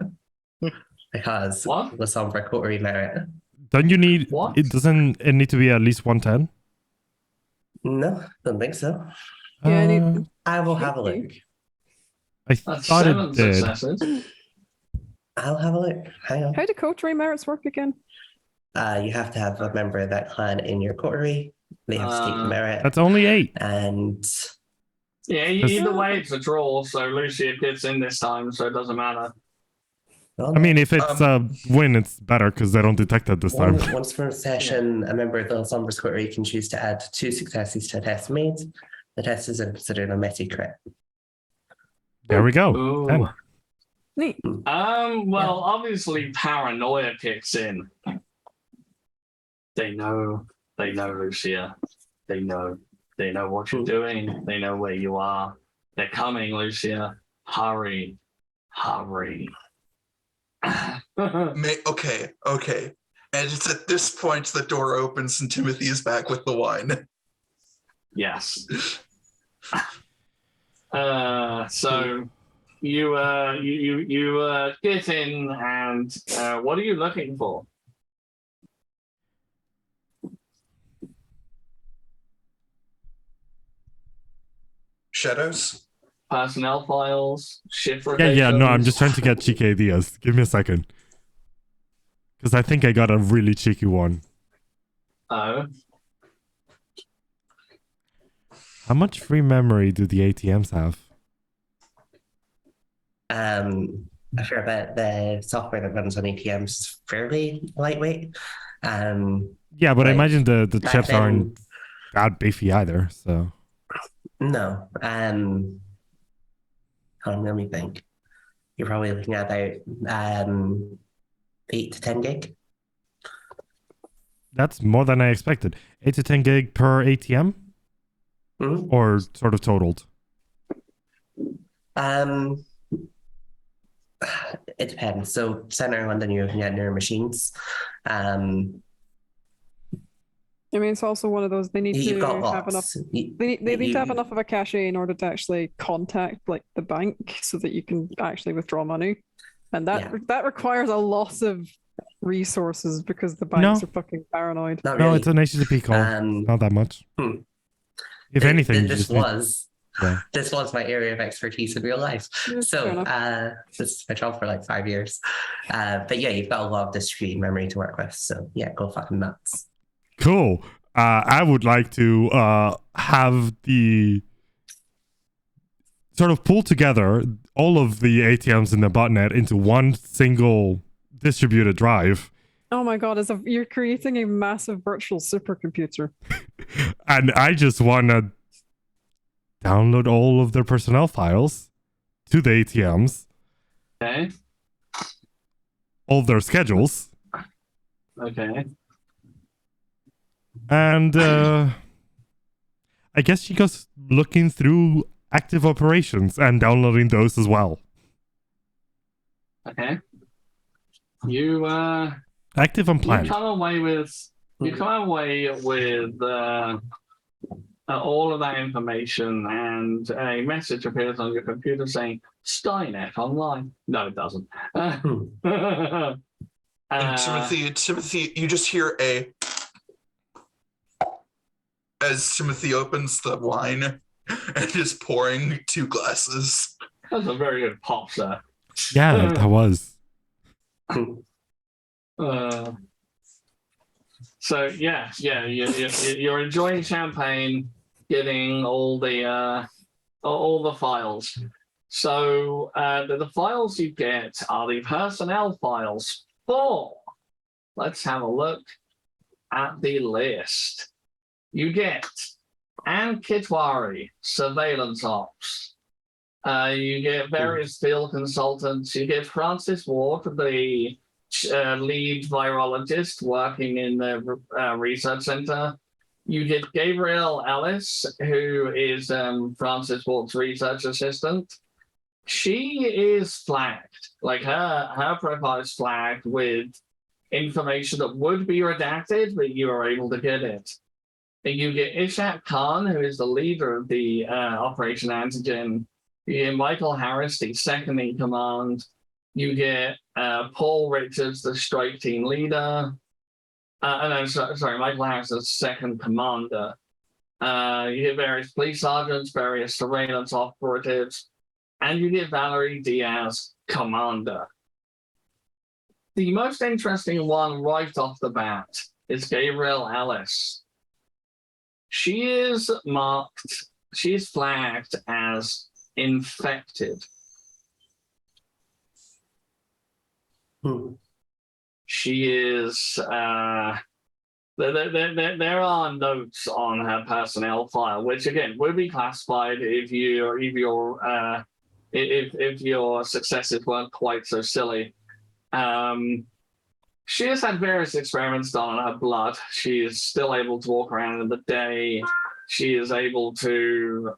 D: Because
A: What?
D: the Sombra Coterie merit.
B: Don't you need?
A: What?
B: It doesn't. It need to be at least 110.
D: No, don't think so.
C: Yeah, I need-
D: I will have a look.
B: I
A: That's
B: thought
A: 7
B: it did.
A: successes.
D: I'll have a look. Hang on.
C: How do Coterie merits work again?
D: You have to have a member of that clan in your coterie. They have to take the merit.
B: That's only 8.
D: And
A: Yeah, either way, it's a draw. So Lucia gets in this time, so it doesn't matter.
B: I mean, if it's a win, it's better because they don't detect it this time.
D: once per session, a member of the Sombra's coterie can choose to add 2 successes to a test made. The test is considered a messy crit.
B: There we go.
A: Ooh.
B: 10.
C: Neat.
A: Well, obviously paranoia kicks in. They know, Lucia. They know what you're doing. They know where you are. They're coming, Lucia. Hurry. Hurry.
F: Okay. And it's at this point the door opens and Timothy is back with the wine.
A: Yes. So you get in, and what are you looking for?
F: Shadows?
A: Personnel files, shift
B: Yeah,
A: rotations.
B: no, I'm just trying to get cheeky ideas. Give me a second. Because I think I got a really cheeky one.
A: Oh,
B: How much free memory do the ATMs have?
D: A fair bit. The software that runs on ATMs is fairly lightweight.
B: Yeah, but I
D: Like,
B: imagine the
D: back
B: chips
D: then-
B: aren't that beefy either, so...
D: No. Hold on, let me think. You're probably looking at about 8 to 10 gig.
B: That's more than I expected. 8 to 10 gig per ATM?
D: Mhm.
B: Or sort of totaled?
D: It depends. So Center London, you're looking at newer machines.
C: I mean, it's also one of those, they need
D: You've
C: to
D: got
C: have enough.
D: lots.
C: They need to have enough of a cache in order to actually contact like the bank so that you can actually withdraw money. And that requires a lot of resources because the banks
B: No.
C: are fucking paranoid.
D: Not
B: No,
D: really.
B: it's an HTTP call. Not that much. If anything, you
D: this
B: just need-
D: this was my area of expertise in real life.
C: Yeah, fair
D: So
C: enough.
D: this is my job for like 5 years. But yeah, you've got a lot of distributed memory to work with. So yeah, go fucking nuts.
B: Cool. I would like to have the sort of pull together all of the ATMs in the botnet into one single distributed drive.
C: Oh my god, you're creating a massive virtual supercomputer.
B: And I just want to download all of their personnel files to the ATMs,
A: okay.
B: all their schedules,
A: Okay.
B: and I guess she goes looking through active operations and downloading those as well.
A: Okay. You
B: Active and
A: you
B: planned.
A: come away with all of that information, and a message appears on your computer saying Skynet online. No, it doesn't.
F: And Timothy, you just hear as Timothy opens the wine and is pouring 2 glasses.
A: That's a very good pop, sir.
B: Yeah, that was.
A: So you're enjoying champagne, getting all the files. So the files you get are the personnel files for. Let's have a look at the list. You get Coterie, surveillance ops. You get various field consultants. You get Francis Ward, the lead virologist working in the research center. You get Gabrielle Ellis, who is Francis Ward's research assistant. She is flagged, like her profile is flagged with information that would be redacted, but you are able to get it. And you get Ishak Khan, who is the leader of the Operation Antigen. You get Michael Harris, the second in command. You get Paul Richards, the strike team leader. Michael Harris, the second commander. You get various police sergeants, various surveillance operatives, and you get Valerie Diaz, commander. The most interesting one right off the bat is Gabrielle Ellis. She is flagged as infected. She is there are notes on her personnel file, which again would be classified if your successes weren't quite so silly. She has had various experiments done on her blood. She is still able to walk around in the day. She is able to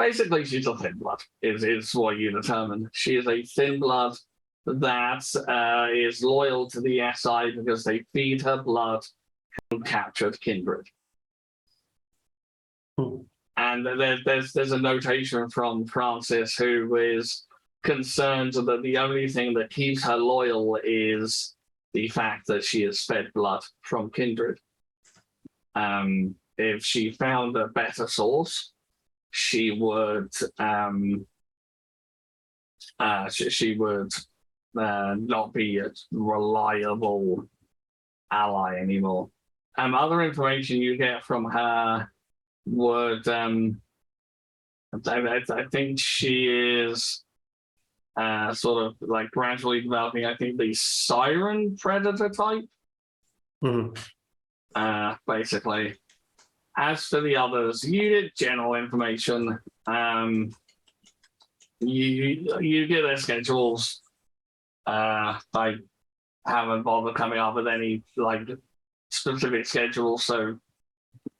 A: basically she's a thin blood. Is what you determine. She is a thin blood that is loyal to the SI because they feed her blood and captured kindred. And there's a notation from Francis, who is concerned that the only thing that keeps her loyal is the fact that she is fed blood from kindred. If she found a better source, she would not be a reliable ally anymore. Other information you get from her would I think she is sort of like gradually developing, I think, the siren predator type. Basically. As for the others, you get general information. You get their schedules. I haven't bothered coming up with any like specific schedules, so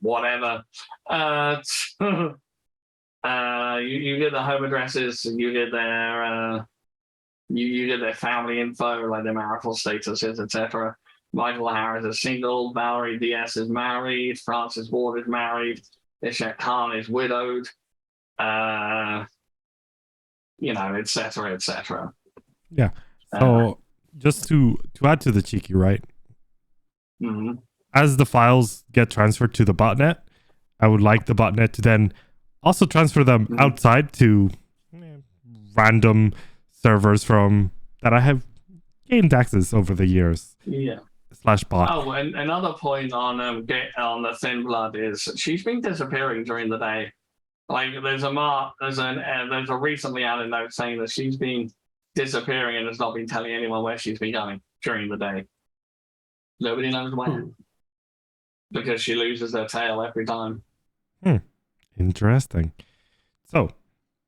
A: whatever. You get the home addresses, you get their you get their family info, like their marital statuses, etc. Michael Harris is single, Valerie DS is married, Francis Ward is married, Ishak Khan is widowed, etc., etc.
B: Yeah. So just to add to the cheeky, right?
A: Mm-hmm.
B: As the files get transferred to the botnet, I would like the botnet to then also transfer them outside to random servers from that I have gained access over the years.
A: Yeah.
B: /bot.
A: Oh, and another point on the thin blood is she's been disappearing during the day. Like there's a recently added note saying that she's been disappearing and has not been telling anyone where she's been going during the day. Nobody knows where. Because she loses her tail every time.
B: Interesting. So.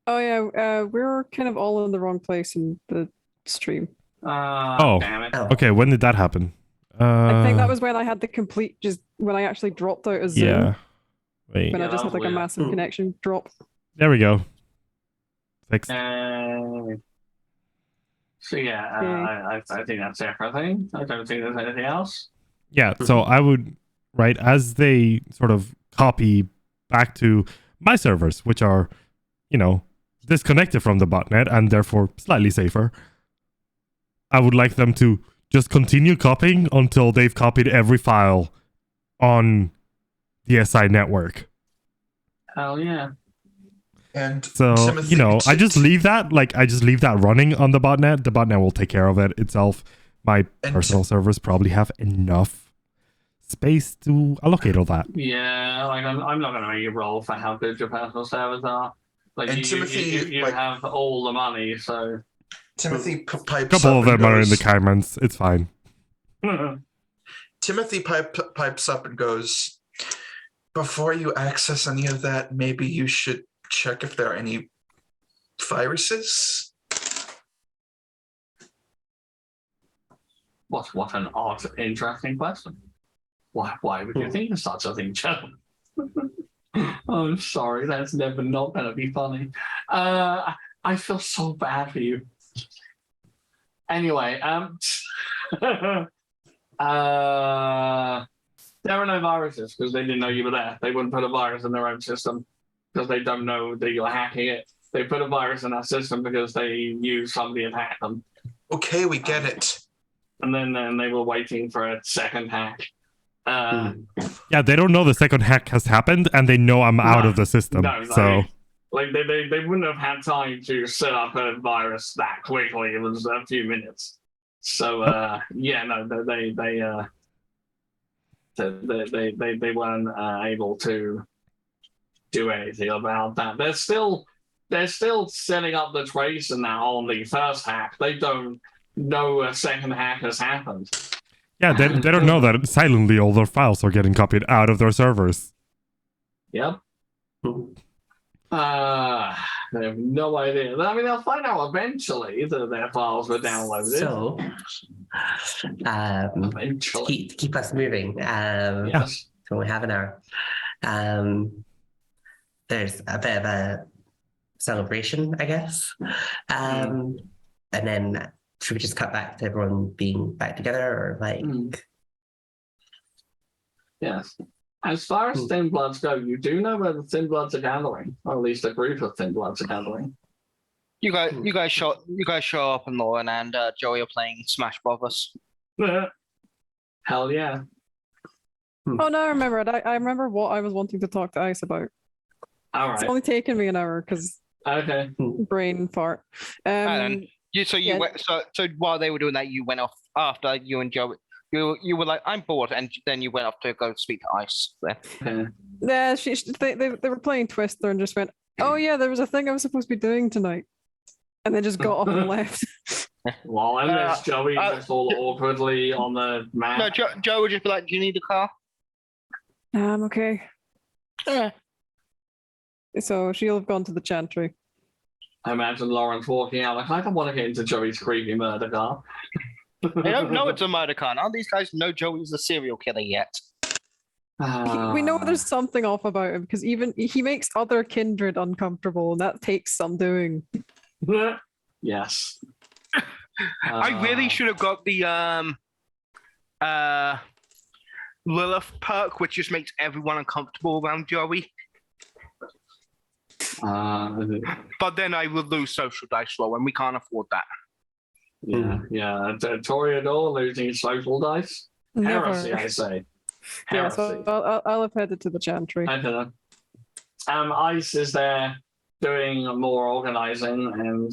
C: Oh yeah, we're kind of all in the wrong place in the stream.
A: Damn it.
B: Okay, when did that happen?
C: I think that was when I had the complete, just when I actually dropped out of Zoom.
B: Yeah. Wait.
C: When I
A: Yeah,
C: just
A: that
C: had like
A: was
C: a
A: weird.
C: massive connection drop.
B: There we go. Fixed.
A: So yeah, I think that's everything. I don't think there's anything else.
B: Yeah, so I would, right, as they sort of copy back to my servers, which are, disconnected from the botnet and therefore slightly safer, I would like them to just continue copying until they've copied every file on the SI network.
A: Hell yeah.
F: And
B: So,
F: Timothy,
B: I just leave that running on the botnet. The botnet will take care of it itself. My personal servers probably have enough space to allocate all that.
A: Yeah, like I'm not going to make you roll for how good your personal servers are. Like
F: And Timothy,
A: you have all the money, so.
F: Timothy pipes
B: A couple
F: up
B: of
F: and
B: them are in
F: goes,
B: the Caimans. It's fine.
F: Timothy pipes up and goes, before you access any of that, maybe you should check if there are any viruses.
A: What an odd, interesting question. Why would you think of such a thing, Joe? I'm sorry, that's never not going to be funny. I feel so bad for you. Anyway, there are no viruses because they didn't know you were there. They wouldn't put a virus in their own system because they don't know that you're hacking it. They put a virus in that system because they knew somebody had hacked them.
F: Okay, we get it.
A: And then they were waiting for a second hack.
B: Yeah, they don't know the second hack has happened, and they know I'm out of the system.
A: No,
B: so
A: like they wouldn't have had time to set up a virus that quickly. It was a few minutes. So they weren't able to do anything about that. They're still setting up the trace and that on the first hack. They don't know a second hack has happened.
B: yeah, they don't know that silently all their files are getting copied out of their servers.
A: Yep. They have no idea. I mean, they'll find out eventually that their files were downloaded.
D: So,
A: Eventually.
D: keep us moving.
A: Yes.
D: So we have an hour. There's a bit of a celebration, I guess. And then should we just cut back to everyone being back together, or like?
A: Yes. As far as Thin Bloods go, you do know where the Thin Bloods are gathering, or at least a group of Thin Bloods are gathering.
E: You guys show up, and Lauren and Joey are playing Smash Brothers.
A: Hell yeah.
C: Oh no, I remember it. I remember what I was wanting to talk to Ice about.
A: All
C: It's
A: right.
C: only taken me an hour because
A: Okay.
C: brain fart.
E: And so
C: yeah.
E: so while they were doing that, you went off after you and Joey. You were like, I'm bored, and then you went off to go speak to Ice.
A: Okay.
C: Yeah, they were playing Twister and just went, oh yeah, there was a thing I was supposed to be doing tonight. And they just got up and left.
A: Well, and there's Joey just all awkwardly on the map.
E: No, Joe would just be like, do you need a car?
C: Okay.
E: Yeah.
C: So she'll have gone to the chantry.
A: I imagine Lawrence walking out like, I don't want to get into Joey's creepy murder car.
E: They don't know it's a murder car. None of these guys know Joey's a serial killer yet.
C: We know there's something off about him because even he makes other kindred uncomfortable, and that takes some doing.
A: Yes.
E: I really should have got the Lilith perk, which just makes everyone uncomfortable around Joey. But then I would lose social dice roll, and we can't afford that.
A: Yeah. Toreador losing social dice. Heresy, I say.
C: Yeah,
A: Heresy.
C: so I'll have headed to the chantry.
A: I don't know. Ice is there doing more organizing, and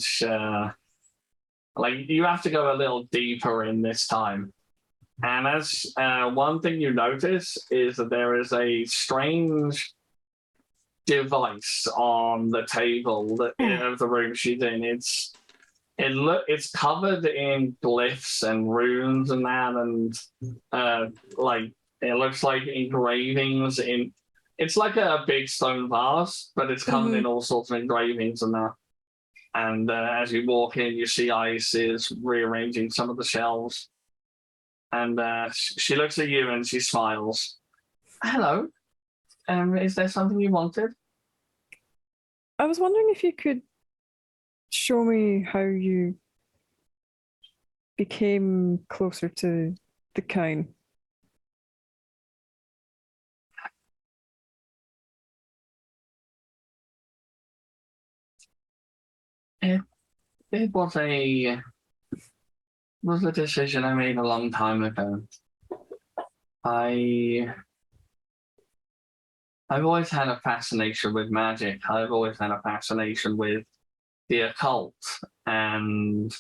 A: like you have to go a little deeper in this time. And as one thing you notice is that there is a strange device on the table of the room she's in. It's covered in glyphs and runes and that, and like it looks like engravings in. It's like a big stone vase, but it's covered in all sorts of engravings and that. And as you walk in, you see Ice is rearranging some of the shelves. And she looks at you and she smiles. Hello. Is there something you wanted?
C: I was wondering if you could show me how you became closer to the Kine.
A: It was a decision I made a long time ago. I've always had a fascination with magic. I've always had a fascination with the occult, and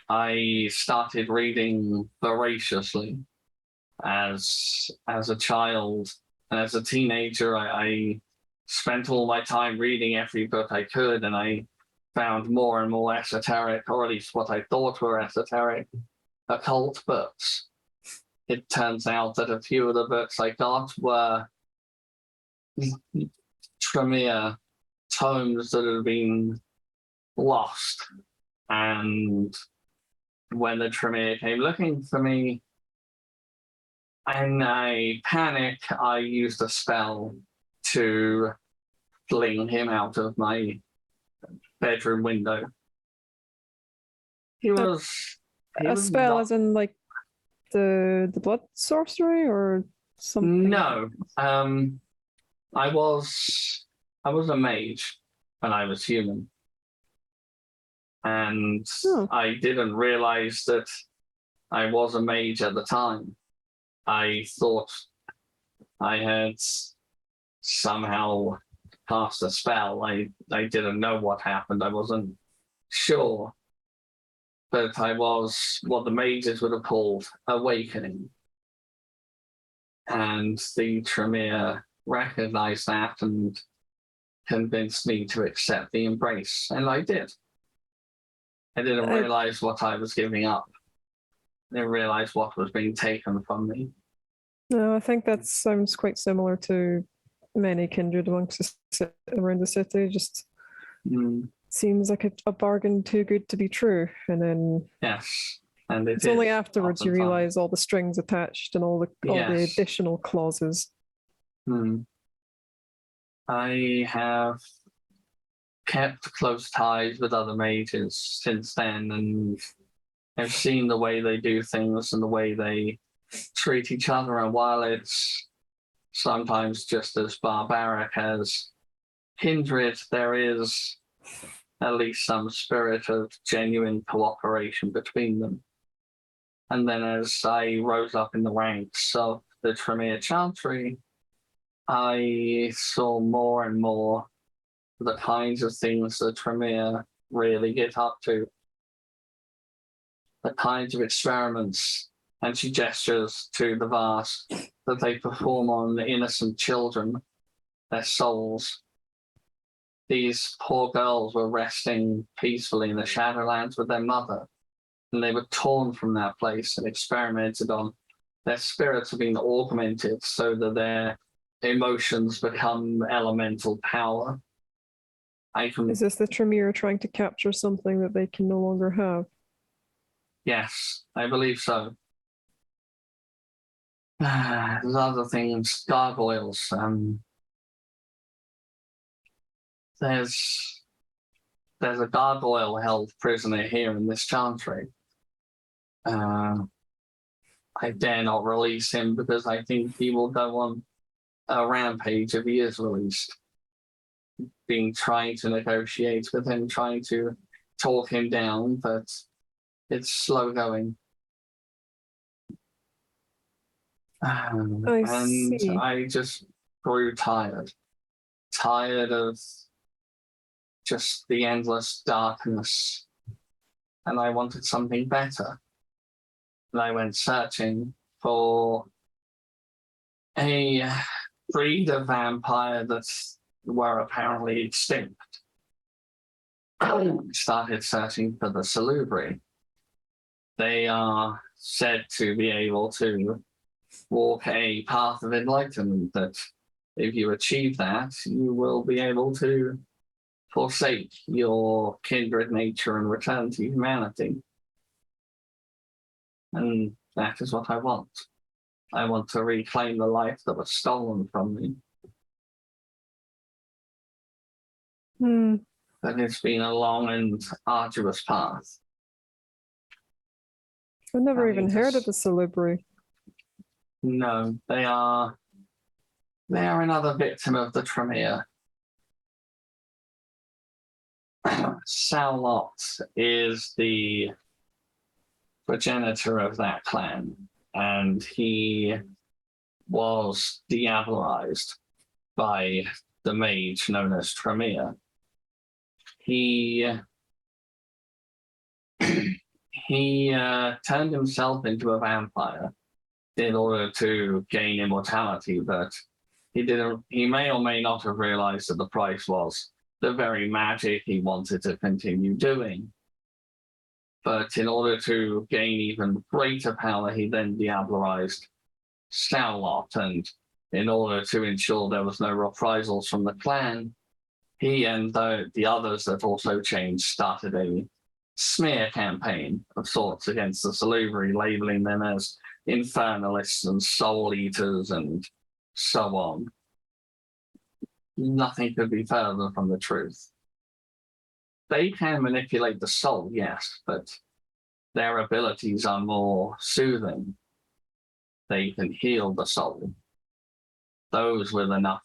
A: I started reading voraciously as a child. And as a teenager, I spent all my time reading every book I could, and I found more and more esoteric, or at least what I thought were esoteric, occult books. It turns out that a few of the books I got were Tremere tomes that had been lost. And when the Tremere came looking for me, in a panic, I used a spell to fling him out of my bedroom window. He was
C: a spell as in like the blood sorcery or something?
A: No. I was a mage when I was human. And I didn't realize that I was a mage at the time. I thought I had somehow cast a spell. I didn't know what happened. I wasn't sure. But I was what the mages would have called awakening. And the Tremere recognized that and convinced me to accept the embrace. And I did. I didn't realize what I was giving up. I didn't realize what was being taken from me.
C: No, I think that sounds quite similar to many kindred amongst around the city. Just seems like a bargain too good to be true. And then
A: yes, and
C: it's only afterwards you realize all the strings attached and all the additional clauses.
A: I have kept close ties with other mages since then, and have seen the way they do things and the way they treat each other. And while it's sometimes just as barbaric as kindred, there is at least some spirit of genuine cooperation between them. And then as I rose up in the ranks of the Tremere Chantry, I saw more and more the kinds of things the Tremere really get up to, the kinds of experiments, and she gestures to the vase that they perform on the innocent children, their souls. These poor girls were resting peacefully in the Shadowlands with their mother, and they were torn from that place and experimented on. Their spirits have been augmented so that their emotions become elemental power.
C: Is this the Tremere trying to capture something that they can no longer have?
A: Yes, I believe so. There's other things, gargoyles. There's a gargoyle held prisoner here in this chantry. I dare not release him because I think he will go on a rampage if he is released. Been trying to negotiate with him, trying to talk him down, but it's slow going.
C: see.
A: I just grew tired of just the endless darkness, and I wanted something better. And I went searching for a breed of vampire that were apparently extinct. Started searching for the Salubri. They are said to be able to walk a path of enlightenment, that if you achieve that, you will be able to forsake your kindred nature and return to humanity. And that is what I want. I want to reclaim the life that was stolen from me. But it's been a long and arduous path.
C: I've never even heard of the Salubri.
A: No, they are another victim of the Tremere. Salot is the progenitor of that clan, and he was diabolized by the mage known as Tremere. He turned himself into a vampire in order to gain immortality, but he may or may not have realized that the price was the very magic he wanted to continue doing. But in order to gain even greater power, he then diabolized Salot, and in order to ensure there was no reprisals from the clan, he and the others that also changed started a smear campaign of sorts against the Salubri, labeling them as infernalists and soul eaters and so on. Nothing could be further from the truth. They can manipulate the soul, yes, but their abilities are more soothing. They can heal the soul. Those with enough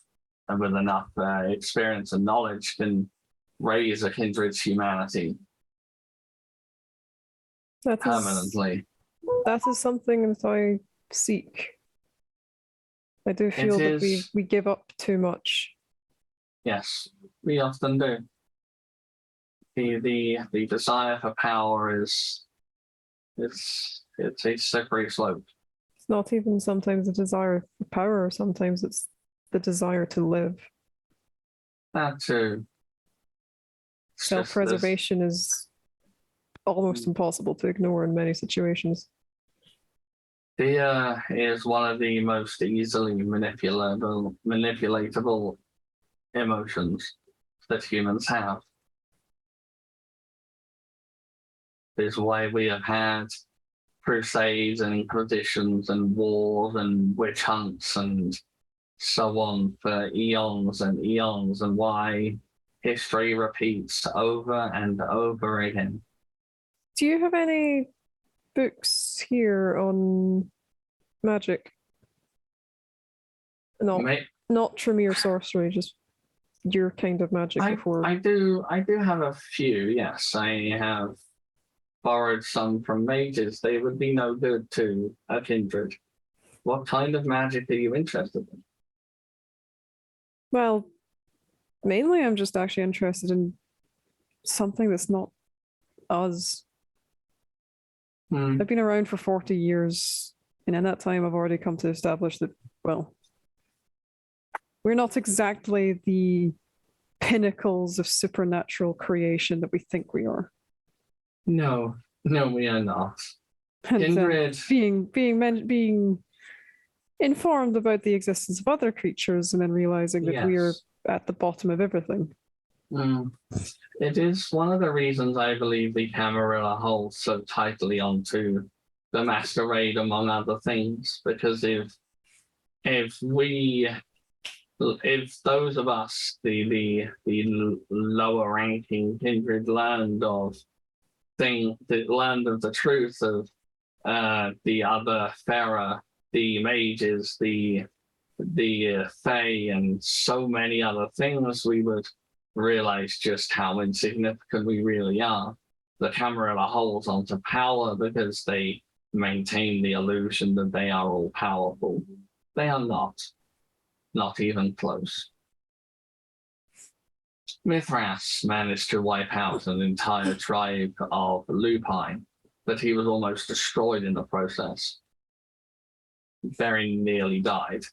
A: experience and knowledge can raise a kindred's humanity permanently.
C: That is something that I seek. I do feel that we give up too much.
A: Yes, we often do. The desire for power it's a slippery slope.
C: It's not even sometimes a desire for power, sometimes it's the desire to live.
A: That too.
C: Self-preservation is almost impossible to ignore in many situations.
A: Fear is one of the most easily manipulatable emotions that humans have. This is why we have had crusades and inquisitions and wars and witch hunts and so on for eons and eons, and why history repeats over and over again.
C: Do you have any books here on magic? No,
A: May-
C: not Tremere sorcery, just your kind of magic before.
A: I do have a few, yes. I have borrowed some from mages. They would be no good to a kindred. What kind of magic are you interested in?
C: Well, mainly I'm just actually interested in something that's not us.
A: Hmm.
C: I've been around for 40 years, and in that time I've already come to establish that, well, we're not exactly the pinnacles of supernatural creation that we think we are.
A: No, we are not.
C: And
A: Kindred.
C: being informed about the existence of other creatures and then realizing that we are
A: Yes.
C: at the bottom of everything.
A: It is one of the reasons I believe the Camarilla holds so tightly onto the masquerade, among other things, because if those of us, the lower ranking kindred, learned of the truth of the other Pharaoh, the mages, the Fae, and so many other things, we would realize just how insignificant we really are. The Camarilla holds onto power because they maintain the illusion that they are all powerful. They are not even close. Mithras managed to wipe out an entire tribe of lupine, but he was almost destroyed in the process. Very nearly died.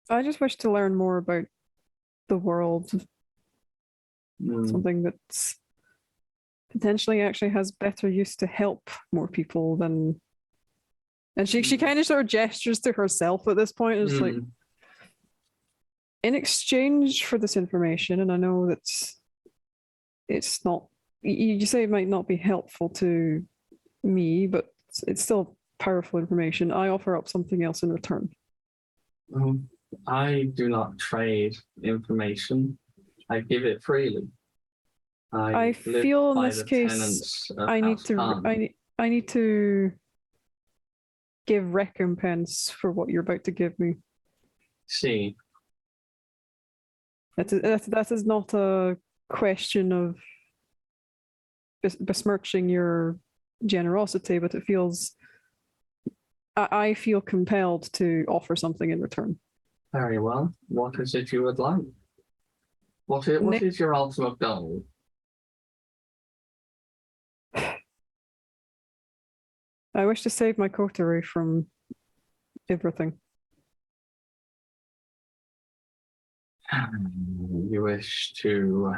C: I just wish to learn more about the world, something that's potentially actually has better use to help more people than. And she kind of sort of gestures to herself at this point. It's like, in exchange for this information, and I know that it's not, you say it might not be helpful to me, but it's still powerful information. I offer up something else in return.
A: I do not trade information. I give it freely.
C: I feel in this case I need to give recompense for what you're about to give me.
A: See.
C: That is not a question of besmirching your generosity, but it feels. I feel compelled to offer something in return.
A: Very well. What is it you would like? What is your ultimate goal?
C: I wish to save my coterie from everything.
A: You wish to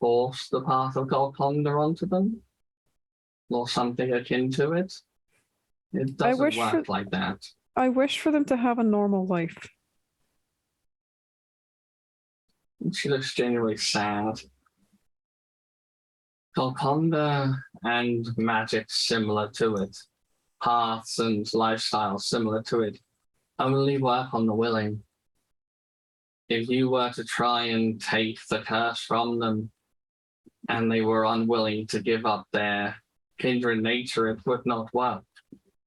A: force the path of Golconda onto them? Or something akin to it? It doesn't work like that.
C: I wish for them to have a normal life.
A: She looks genuinely sad. Golconda and magic similar to it, paths and lifestyles similar to it, only work on the willing. If you were to try and take the curse from them and they were unwilling to give up their kindred nature, it would not work.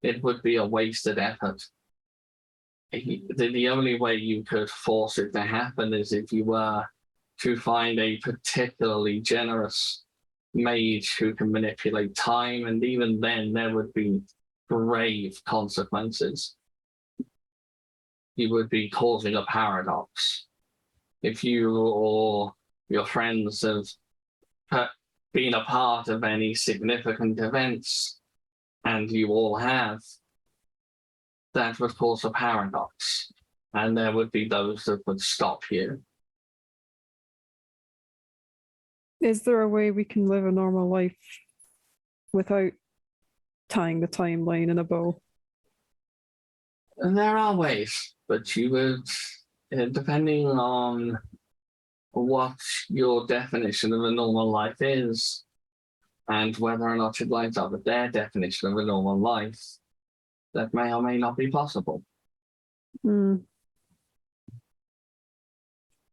A: It would be a wasted effort. The only way you could force it to happen is if you were to find a particularly generous mage who can manipulate time, and even then there would be grave consequences. You would be causing a paradox. If you or your friends have been a part of any significant events, and you all have, that would cause a paradox, and there would be those that would stop you.
C: Is there a way we can live a normal life without tying the timeline in a bow?
A: And there are ways, but you would, depending on what your definition of a normal life is, and whether or not it lines up with their definition of a normal life, that may or may not be possible.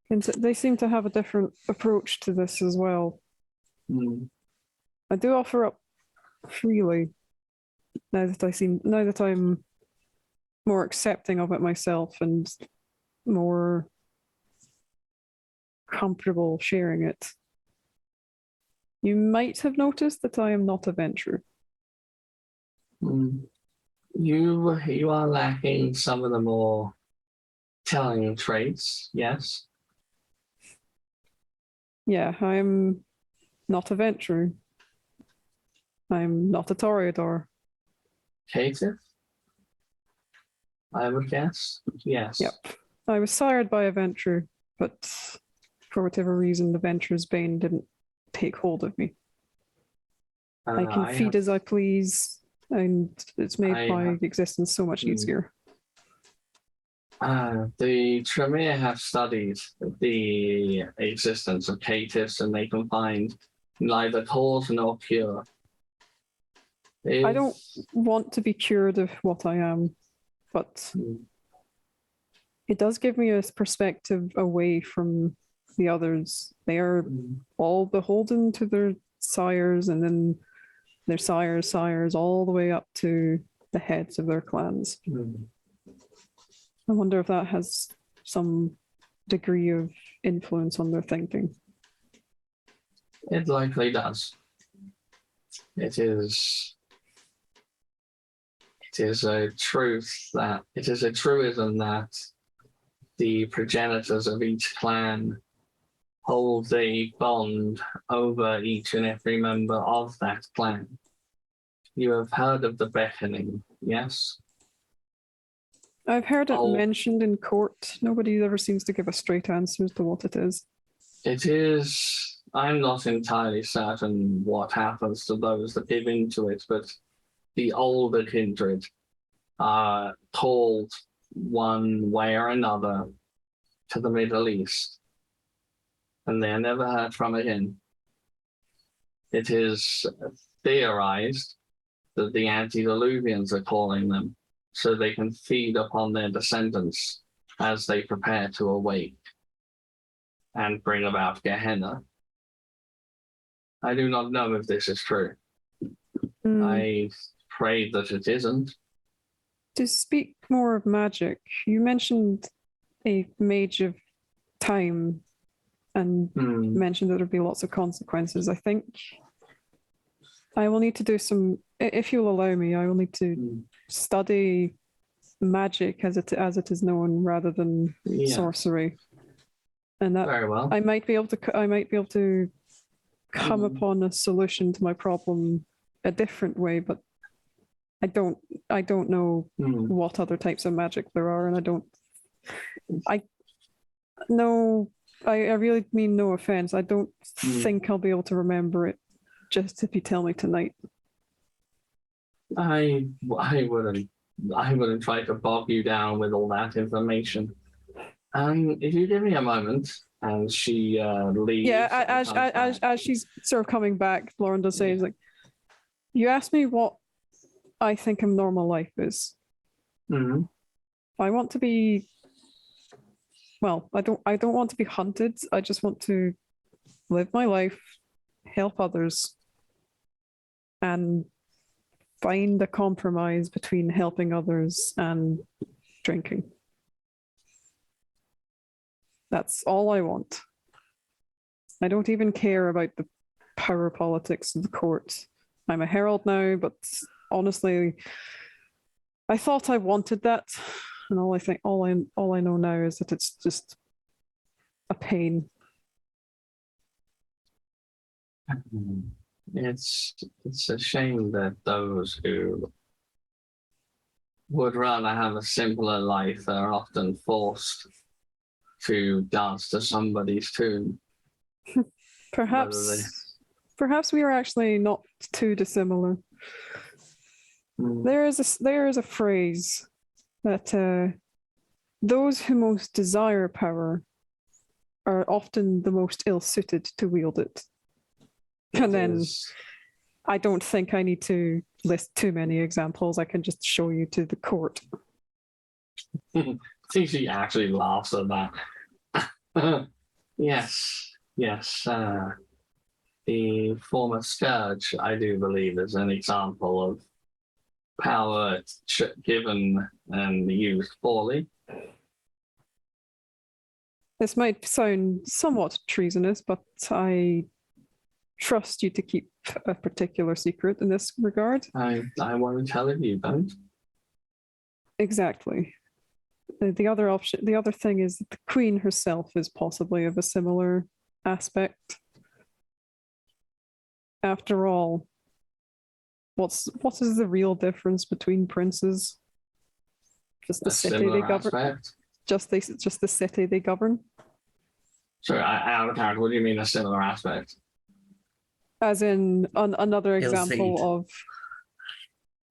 C: And they seem to have a different approach to this as well.
A: Mm.
C: I do offer up freely now that I'm more accepting of it myself and more comfortable sharing it. You might have noticed that I am not a venturer.
A: Mm. You are lacking some of the more telling traits, yes.
C: Yeah, I'm not a venturer. I'm not a Toreador.
A: Cative, I would guess. Yes.
C: Yep. I was sired by a venturer, but for whatever reason, the venturer's bane didn't take hold of me. I can feed as I please, and it's made my existence so much easier.
A: The Tremere have studied the existence of caitiffs, and they can find neither cause nor cure.
C: I don't want to be cured of what I am, but it does give me a perspective away from the others. They are all beholden to their sires, and then their sires, all the way up to the heads of their clans. I wonder if that has some degree of influence on their thinking.
A: It likely does. It is a truism that the progenitors of each clan hold a bond over each and every member of that clan. You have heard of the beckoning, yes?
C: I've heard it mentioned in court. Nobody ever seems to give a straight answer as to what it is.
A: It is. I'm not entirely certain what happens to those that give into it, but the older kindred are called one way or another to the Middle East, and they are never heard from again. It is theorized that the antediluvians are calling them so they can feed upon their descendants as they prepare to awake and bring about Gehenna. I do not know if this is true. I pray that it isn't.
C: To speak more of magic, you mentioned a mage of time and mentioned that there'd be lots of consequences. I think I will need to do some, if you'll allow me, I will need to study magic as it is known rather than sorcery. And that
A: very well.
C: I might be able to come upon a solution to my problem a different way, but I don't know what other types of magic there are, and I really mean no offense. I don't think I'll be able to remember it just if you tell me tonight.
A: I wouldn't try to bog you down with all that information. If you give me a moment, and she leaves.
C: Yeah, as she's sort of coming back, Lauren does say, like, you asked me what I think a normal life is. I want to be, well, I don't want to be hunted. I just want to live my life, help others, and find a compromise between helping others and drinking. That's all I want. I don't even care about the power politics of the court. I'm a herald now, but honestly, I thought I wanted that, and all I know now is that it's just a pain.
A: It's a shame that those who would rather have a simpler life are often forced to dance to somebody's tune.
C: Perhaps we are actually not too dissimilar. There is a phrase that those who most desire power are often the most ill-suited to wield it. And then I don't think I need to list too many examples. I can just show you to the court.
A: I think she actually laughs at that. Yes, yes. The former Scourge, I do believe, is an example of power given and used poorly.
C: This might sound somewhat treasonous, but I trust you to keep a particular secret in this regard.
A: I won't tell if you don't.
C: Exactly. The other option, the other thing is that the Queen herself is possibly of a similar aspect. After all, what is the real difference between princes? Just the
A: A
C: city they
A: similar
C: govern.
A: aspect.
C: Just the city they govern.
A: Sorry, out of character. What do you mean a similar aspect?
C: As in another
D: Ill-fated.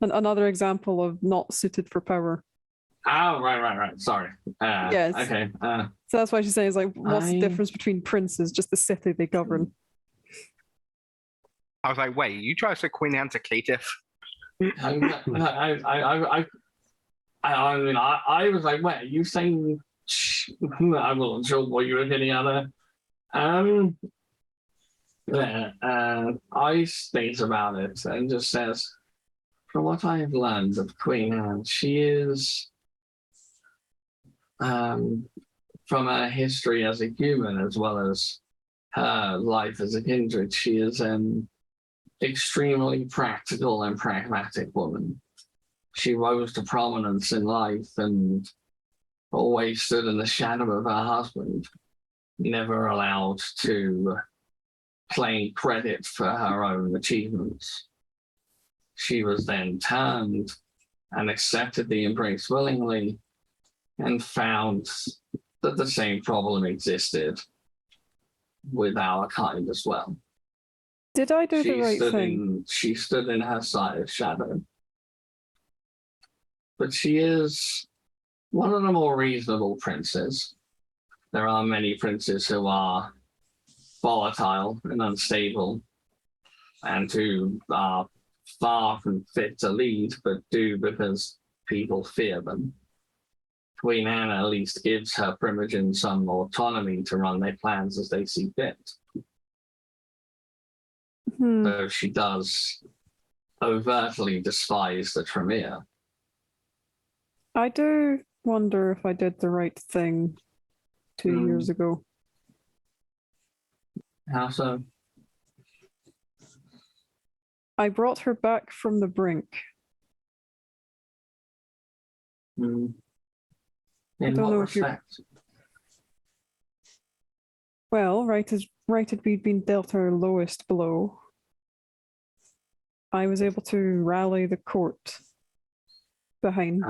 C: another example of not suited for power.
A: Oh, right. Sorry.
C: Yes.
A: Okay.
C: So that's why she's saying is like, what's the
A: I-
C: difference between princes? Just the city they govern.
E: I was like, wait, you try to say Queen Anne's a caitiff?
A: I mean, I was like, wait, are you saying? I wasn't sure what you were getting at there. I thinks about it and just says, from what I have learned of Queen Anne, she is, from her history as a human as well as her life as a kindred, she is an extremely practical and pragmatic woman. She rose to prominence in life and always stood in the shadow of her husband, never allowed to claim credit for her own achievements. She was then turned and accepted the embrace willingly and found that the same problem existed with our kind as well.
C: Did I do the right thing?
A: She stood in her side of shadow. But she is one of the more reasonable princes. There are many princes who are volatile and unstable and who are far from fit to lead, but do because people fear them. Queen Anne at least gives her primogen some autonomy to run their plans as they see fit. Though she does overtly despise the Tremere.
C: I do wonder if I did the right thing 2 years ago.
A: How so?
C: I brought her back from the brink.
A: In
C: don't
A: what
C: know if you're-
A: respect?
C: Well, right as we'd been dealt our lowest blow, I was able to rally the court behind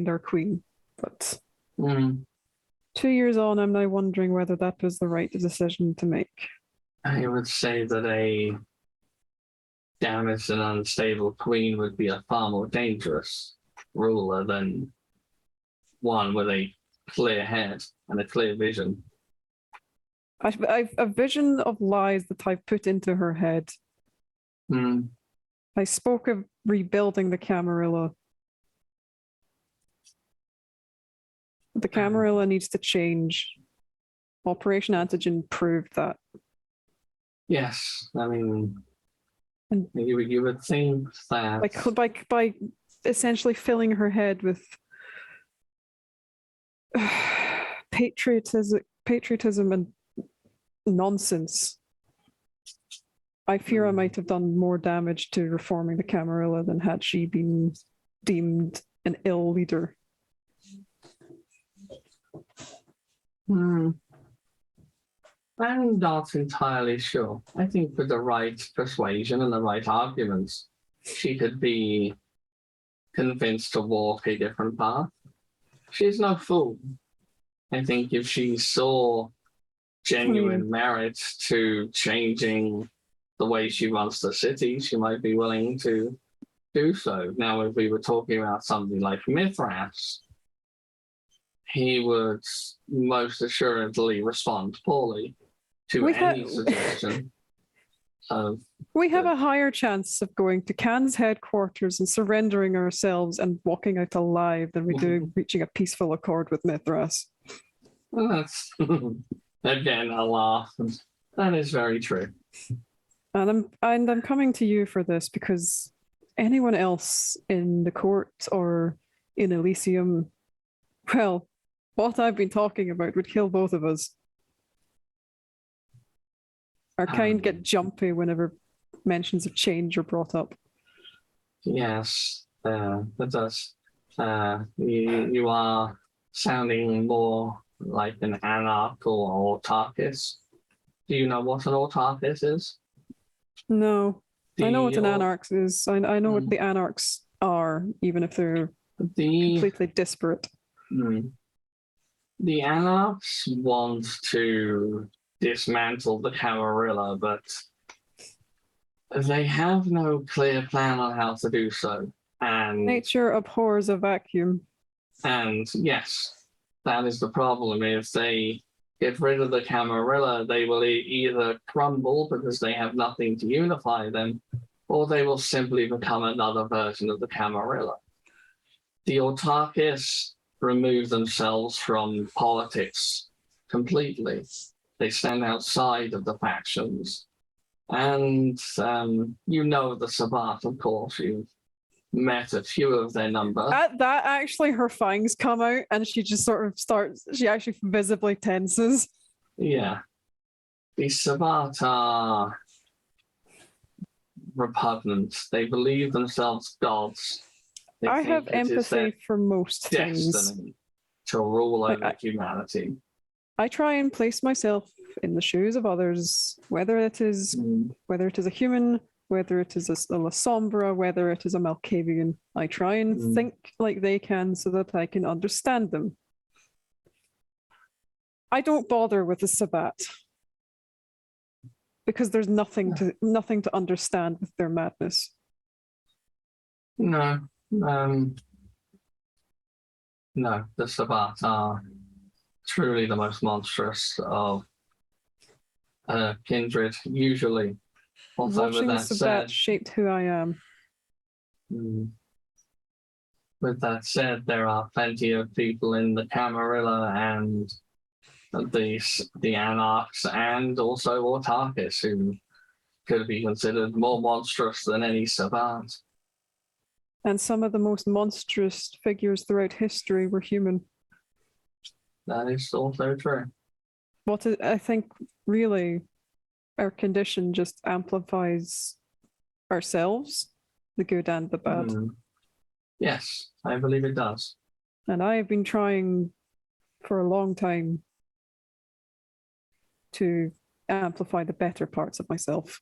C: our queen. But 2 years on, I'm now wondering whether that was the right decision to make.
A: I would say that a damaged and unstable queen would be a far more dangerous ruler than one with a clear head and a clear vision.
C: I've a vision of lies that I put into her head. I spoke of rebuilding the Camarilla. The Camarilla needs to change. Operation Antigen proved that.
A: Yes, I mean,
C: And-
A: you would think that
C: By essentially filling her head with patriotism and nonsense. I fear I might have done more damage to reforming the Camarilla than had she been deemed an ill leader.
A: I'm not entirely sure. I think with the right persuasion and the right arguments, she could be convinced to walk a different path. She's no fool. I think if she saw genuine merit to changing the way she runs the city, she might be willing to do so. Now, if we were talking about somebody like Mithras, he would most assuredly respond poorly to any suggestion of.
C: We have a higher chance of going to Cannes headquarters and surrendering ourselves and walking out alive than we do reaching a peaceful accord with Mithras.
A: Well, that's Again, a laugh. And that is very true.
C: And I'm coming to you for this because anyone else in the court or in Elysium, well, what I've been talking about would kill both of us. Our kind get jumpy whenever mentions of change are brought up.
A: Yes, that does. You are sounding more like an anarch or autarchist. Do you know what an autarchist is?
C: No, I know what an
A: The-
C: anarch is. I know what the anarchs are, even if they're
A: The
C: completely disparate.
A: the anarchs want to dismantle the Camarilla, but they have no clear plan on how to do so.
C: Nature abhors a vacuum.
A: And yes, that is the problem. If they get rid of the Camarilla, they will either crumble because they have nothing to unify them, or they will simply become another version of the Camarilla. The autarchists remove themselves from politics completely. They stand outside of the factions. And you know the Sabbat, of course. You've met a few of their number.
C: At that, actually, her fangs come out and she just sort of starts, she actually visibly tenses.
A: Yeah. The Sabbat are repugnant. They believe themselves gods. They
C: I
A: think
C: have
A: it is their
C: empathy for most things.
A: destiny to rule over
C: I-
A: humanity.
C: I try and place myself in the shoes of others, whether it is a human, whether it is a La Sombra, whether it is a Malkavian. I try and think like they can so that I can understand them. I don't bother with the Sabbat because there's nothing to understand with their madness.
A: No. No, the Sabbat are truly the most monstrous of kindred, usually. Also, with
C: Watching the
A: that
C: Sabbat
A: said,
C: shaped who I am.
A: with that said, there are plenty of people in the Camarilla and the anarchs and also autarchists who could be considered more monstrous than any Sabbat.
C: And some of the most monstrous figures throughout history were human.
A: That is also true.
C: I think really our condition just amplifies ourselves, the good and the bad.
A: Yes, I believe it does.
C: And I have been trying for a long time to amplify the better parts of myself.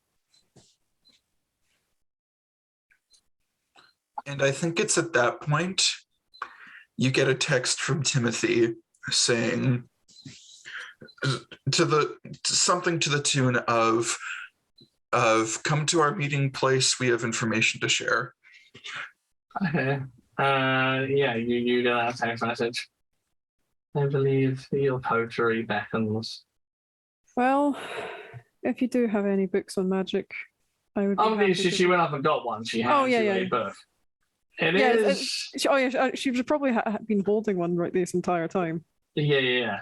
F: And I think it's at that point you get a text from Timothy saying something to the tune of come to our meeting place, we have information to share.
A: Okay. Yeah, you get that text message. I believe your coterie beckons.
C: Well, if you do have any books on magic, I would be happy
A: She went up and got one. She
C: Oh,
A: has
C: yeah,
A: a
C: yeah.
A: book. It
C: Yeah,
A: is.
C: she would probably been holding one right this entire time.
A: Yeah.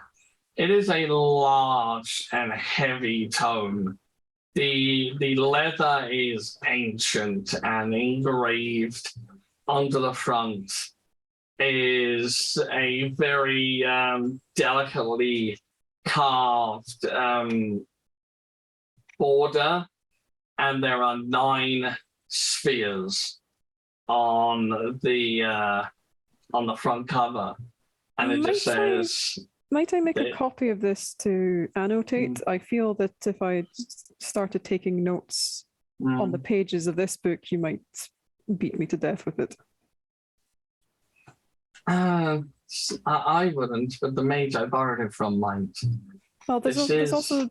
A: It is a large and heavy tome. The leather is ancient and engraved onto the front is a very delicately carved border, and there are 9 spheres on the front cover, and it just says.
C: Might I make a copy of this to annotate? I feel that if I started taking notes on the pages of this book, you might beat me to death with it.
A: I wouldn't, but the mage I borrowed it from might.
C: Well, there's also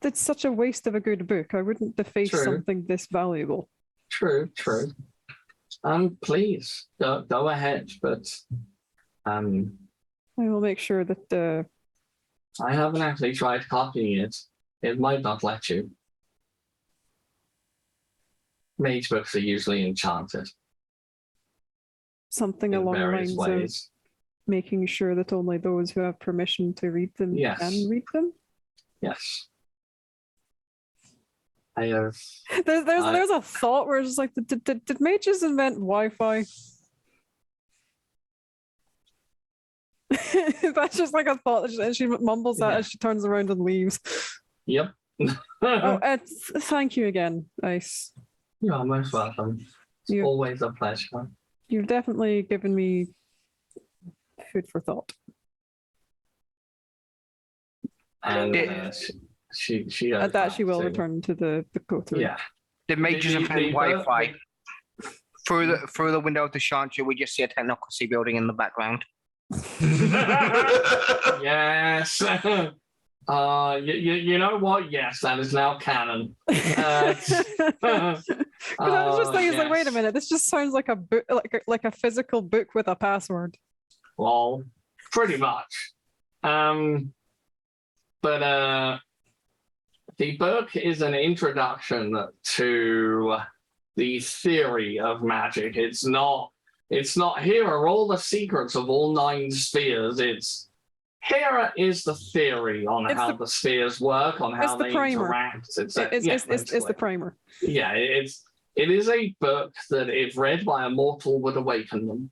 C: it's such a waste of a good book. I wouldn't deface something this valuable.
A: True. Please go ahead, but
C: I will make sure that
A: I haven't actually tried copying it. It might not let you. Mage books are usually enchanted.
C: Something along the lines of making sure that only those who have permission to read them can read them.
A: Yes. I have.
C: There's a thought where it's just like, did mages invent Wi-Fi? That's just like a thought, and she mumbles that as she turns around and leaves.
A: Yep.
C: Thank you again, Ice.
A: You are most welcome. It's
C: You-
A: always a pleasure.
C: You've definitely given me food for thought.
A: And she
C: At that, she will return to the coterie.
A: Yeah.
E: The mages
A: The-
E: invent
A: the-
E: Wi-Fi. Through the window of the Shantia, we just see a technocracy building in the background.
A: Yes. You know what? Yes, that is now canon.
C: Because I was just thinking, it's like, wait a
A: yes.
C: minute, this just sounds like a book, like a physical book with a password.
A: Well, pretty much. But the book is an introduction to the theory of magic. It's not here are all the secrets of all 9 spheres. It's here is the theory on how the spheres work, on how they interact. It's
C: the primer.
A: Yeah, it is a book that, if read by a mortal, would awaken them.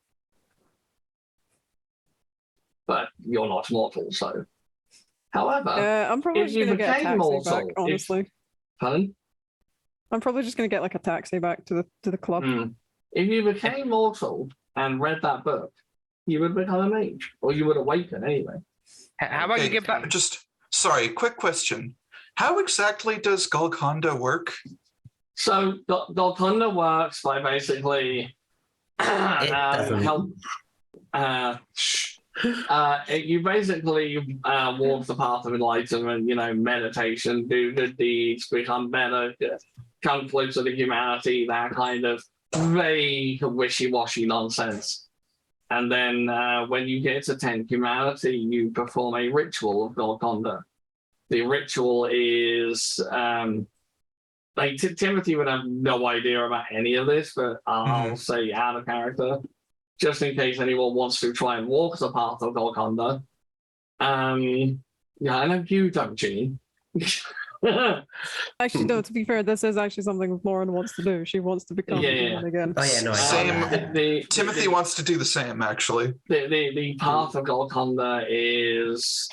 A: But you're not mortal, so. However,
C: I'm probably
A: if
C: just
A: you
C: gonna get a
A: became
C: taxi
A: mortal,
C: back. Honestly,
A: pardon?
C: I'm probably just gonna get like a taxi back to the club.
A: If you became mortal and read that book, you would become a mage, or you would awaken anyway.
E: How about you give that?
F: Sorry, quick question. How exactly does Golconda work?
A: So Golconda works by basically help. You basically walk the path of enlightenment, meditation, do good deeds, become better, come closer to humanity, that kind of vague, wishy-washy nonsense. And then when you get to 10 humanity, you perform a ritual of Golconda. The ritual is, Timothy would have no idea about any of this, but I'll say out of character, just in case anyone wants to try and walk the path of Golconda. I know you don't, Gene.
C: Actually, no, to be fair, this is actually something Lauren wants to do. She wants to become human again.
D: Oh yeah, no, I
F: Timothy wants to do the same, actually.
A: The path of Golconda is,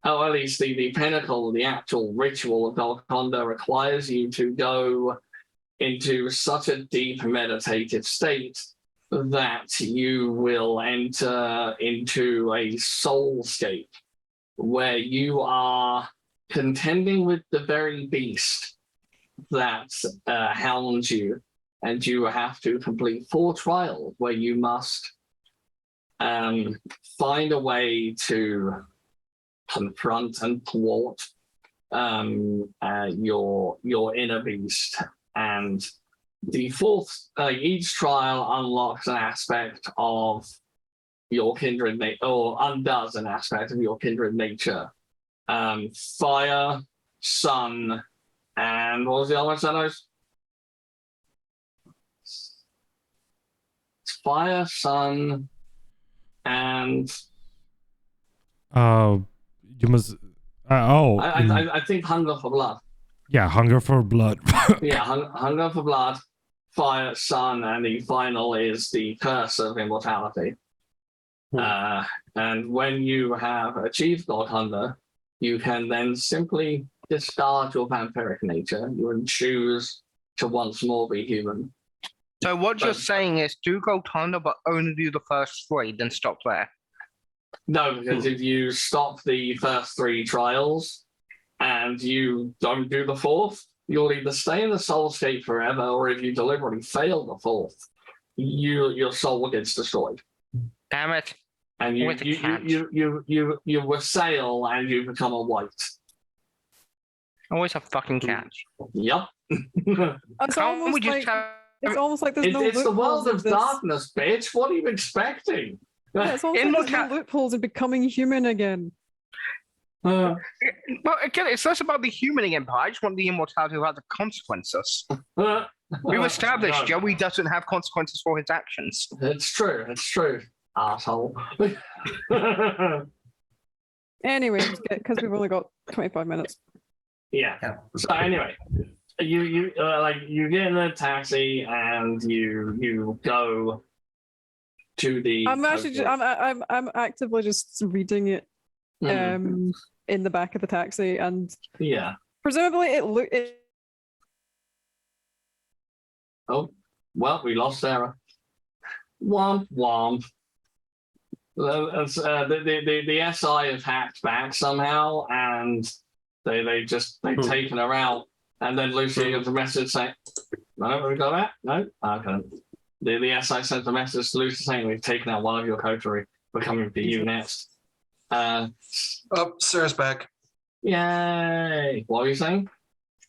A: at least the pinnacle, the actual ritual of Golconda requires you to go into such a deep meditative state that you will enter into a soulscape where you are contending with the very beast that hounds you, and you have to complete 4 trials where you must find a way to confront and thwart your inner beast. And the 4th, each trial unlocks an aspect of your kindred nature, or undoes an aspect of your kindred nature. Fire, sun, and what was the other one, Shadows? Fire, sun, and
B: you must.
A: I think hunger for blood.
B: Yeah, hunger for blood.
A: Yeah, hunger for blood, fire, sun, and the final is the curse of immortality. And when you have achieved God hunger, you can then simply discard your vampiric nature. You can choose to once more be human.
E: So what you're saying is do Golconda, but only do the first 3, then stop there.
A: No, because if you stop the first 3 trials and you don't do the 4th, you'll either stay in the soulscape forever, or if you deliberately fail the 4th, your soul gets destroyed.
E: Damn it.
A: And you wassail and you become a white.
E: Always a fucking catch.
A: Yep.
C: It's almost like there's no
A: it's the world
C: loopholes in
A: of
C: this.
A: darkness, bitch. What are you expecting?
C: Yeah, it's almost like there's no loopholes in becoming human again.
E: Well, again, it's less about the humaning empire. I just want the immortality without the consequences. We've established Joey doesn't have consequences for his actions.
A: It's true. It's true. Asshole.
C: Anyway, because we've only got 25 minutes.
A: Yeah.
D: Yeah.
A: So anyway, you get in the taxi and you go to the.
C: I'm actually just,
A: Coterie.
C: I'm actively just reading it
A: Mhm.
C: in the back of the taxi, and
A: Yeah.
C: presumably it
A: Oh, well, we lost Sarah. Womp womp. The SI have hacked back somehow, and they've taken her out. And then Lucy gives a message saying, "No, we got that? No, okay." The SI sent a message to Lucy saying, "We've taken out one of your coterie. We're coming for you next."
F: Oh, Sarah's back.
A: Yay! What were you saying?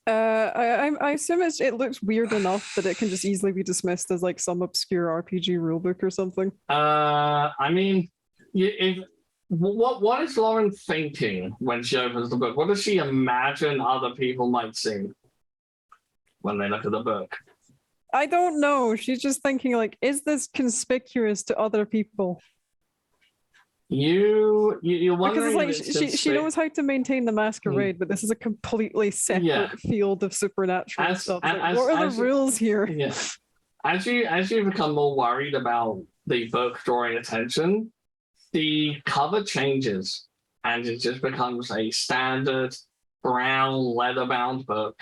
C: I assume it looks weird enough that it can just easily be dismissed as like some obscure RPG rulebook or something.
A: I mean, what is Lauren thinking when she opens the book? What does she imagine other people might see when they look at the book?
C: I don't know. She's just thinking like, is this conspicuous to other people?
A: You're
C: Because
A: wondering
C: it's like she knows how to maintain the masquerade, but this is a completely separate field of supernatural stuff. Like, what are the rules here?
A: Yeah. As you become more worried about the book drawing attention, the cover changes and it just becomes a standard brown leather-bound book.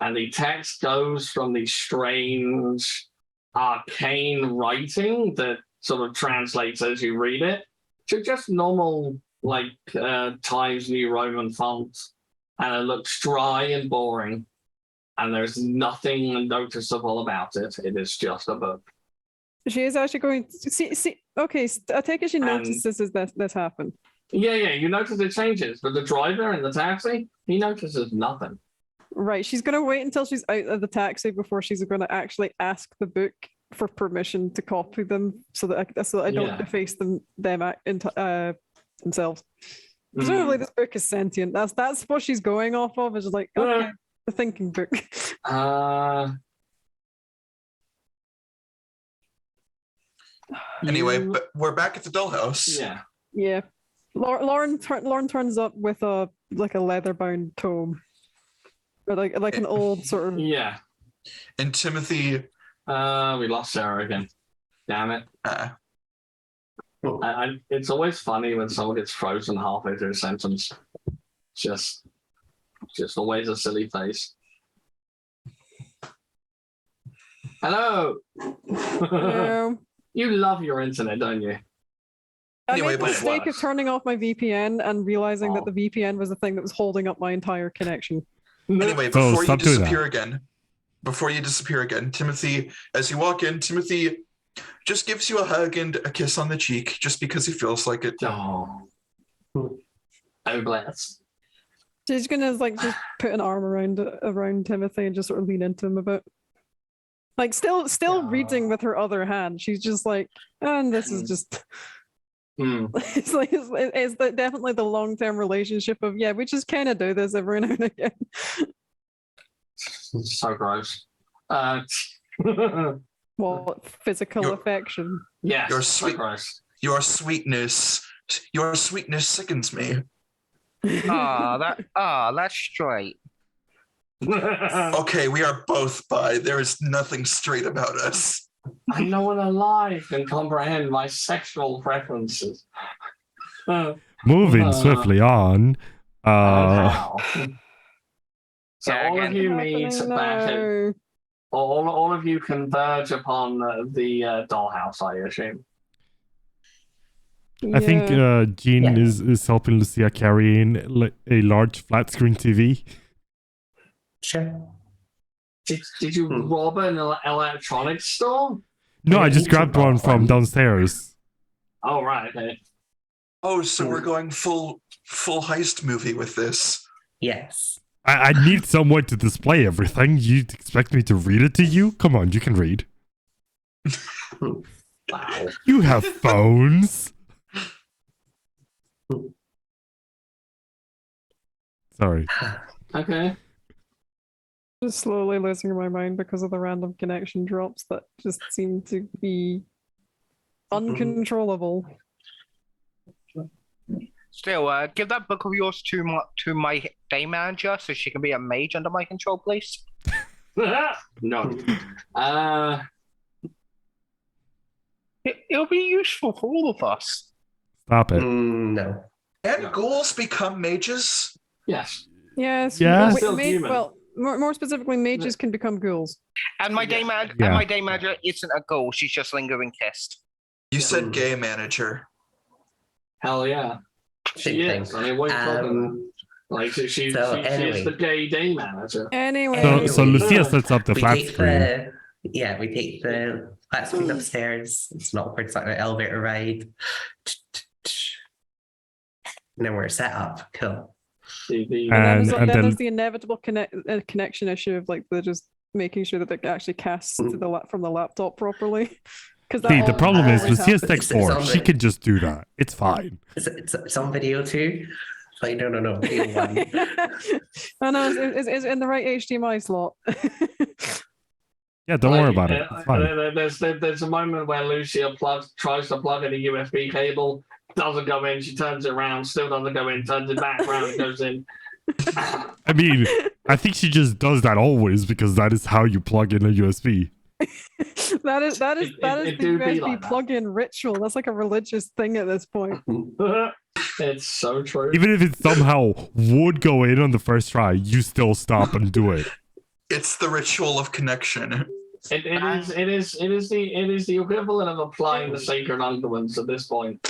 A: And the text goes from the strange arcane writing that sort of translates as you read it to just normal, like Times New Roman fonts, and it looks dry and boring, and there's nothing noticeable about it. It is just a book.
C: She is actually going to see. Okay, I take it she notices this happen.
A: Yeah, you notice it changes, but the driver in the taxi, he notices nothing.
C: Right, she's going to wait until she's out of the taxi before she's going to actually ask the book for permission to copy them, so that I don't deface them themselves. Presumably, this book is sentient. That's what she's going off of. Is like, okay, the thinking book.
F: Anyway, but we're back at the dollhouse.
A: Yeah.
C: Lauren turns up with a leather-bound tome, or like an old sort of.
A: Yeah.
F: And Timothy.
A: We lost Sarah again. Damn it. It's always funny when someone gets frozen halfway through a sentence. Just always a silly face. Hello.
C: No.
A: You love your internet, don't you?
C: I
F: Anyway,
C: made the
F: but it
C: mistake of turning off my VPN and realizing that the VPN was the thing that was holding up my entire connection.
F: Anyway, before you disappear again, Timothy, as you walk in, Timothy just gives you a hug and a kiss on the cheek just because he feels like it.
A: Oh bless.
C: She's gonna just put an arm around Timothy and just sort of lean into him a bit. Like still reading with her other hand. She's just like, and this is just. It's definitely the long-term relationship of we just kind of do this every now and again.
A: So gross.
C: What physical affection?
A: Yes,
F: your sweetness sickens me.
E: That's straight.
F: Okay, we are both bi. There is nothing straight about us.
A: No one alive can comprehend my sexual preferences.
B: Moving swiftly on.
A: So all of you meet back at, all of you converge upon the dollhouse, I assume.
B: I think Jean is helping Lucia carrying a large flat screen TV.
D: Sure.
A: Did you rob an electronics store?
B: No, I just grabbed one from downstairs.
A: Oh, right, okay.
F: Oh, so we're going full heist movie with this.
D: Yes.
B: I need someone to display everything. You expect me to read it to you? Come on, you can read.
A: Wow.
B: You have phones. Sorry.
A: Okay.
C: Just slowly losing my mind because of the random connection drops that just seem to be uncontrollable.
E: Still, give that book of yours to my day manager so she can be a mage under my control, please.
A: No.
E: It'll be useful for all of us.
B: Stop it.
D: No.
F: And
A: No.
F: ghouls become mages?
A: Yes.
C: Yes.
B: Yes.
A: Still human.
C: Well, more specifically, mages can become ghouls.
E: And my day
A: Yeah.
E: manager isn't a ghoul. She's just lingering kissed.
F: You
A: Yeah.
F: said gay manager.
A: Hell yeah. She
D: Same
A: is.
D: thing.
A: I mean, what are you talking about? Like, she's
D: anyway.
A: the gay day manager.
C: Anyway.
B: So Lucia sets up the
D: we
B: flat
D: take
B: screen.
D: we take the flat screen upstairs. It's not awkward, it's like an elevator ride. And then we're set up. Cool.
A: The
B: And
C: then
B: then-
C: there's the inevitable connection issue of like they're just making sure that it actually casts to from the laptop properly. Because
B: See, the problem is Lucia's tech
D: It's
B: 4.
D: on
B: She
D: the-
B: can just do that. It's fine.
D: It's on video too. Like, no, video one.
C: I know it's in the right HDMI slot.
B: Yeah, don't worry about it.
A: Like,
B: It's fine.
A: there's a moment where Lucia tries to plug in a USB cable, doesn't go in, she turns it around, still doesn't go in, turns it back around, it goes in.
B: I mean, I think she just does that always because that is how you plug in a USB.
C: that is
A: It
C: the
A: do be
C: USB
A: like that.
C: plug-in ritual. That's like a religious thing at this point.
A: It's so true.
B: Even if it somehow would go in on the first try, you still stop and do it.
F: It's the ritual of connection.
A: It is the equivalent of applying the sacred underones at this point.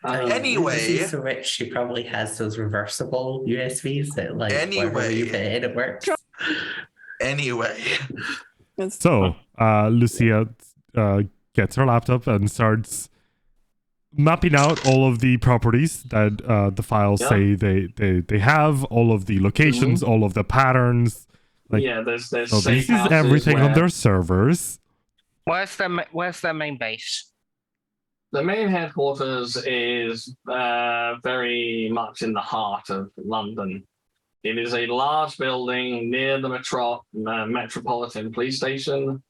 F: Anyway.
D: She's so rich, she probably has those reversible USBs that, like, wherever you put it in, it works.
F: Anyway.
B: So, Lucia gets her laptop and starts mapping out all of the properties that the files
A: Yeah.
B: say they have, all of the locations, all of the patterns. Like,
A: yeah, there's
B: so
A: safe
B: this is
A: houses
B: everything on
A: where-
B: their servers.
E: Where's their main base?
A: The main headquarters is very much in the heart of London. It is a large building near the Metropolitan Police Station.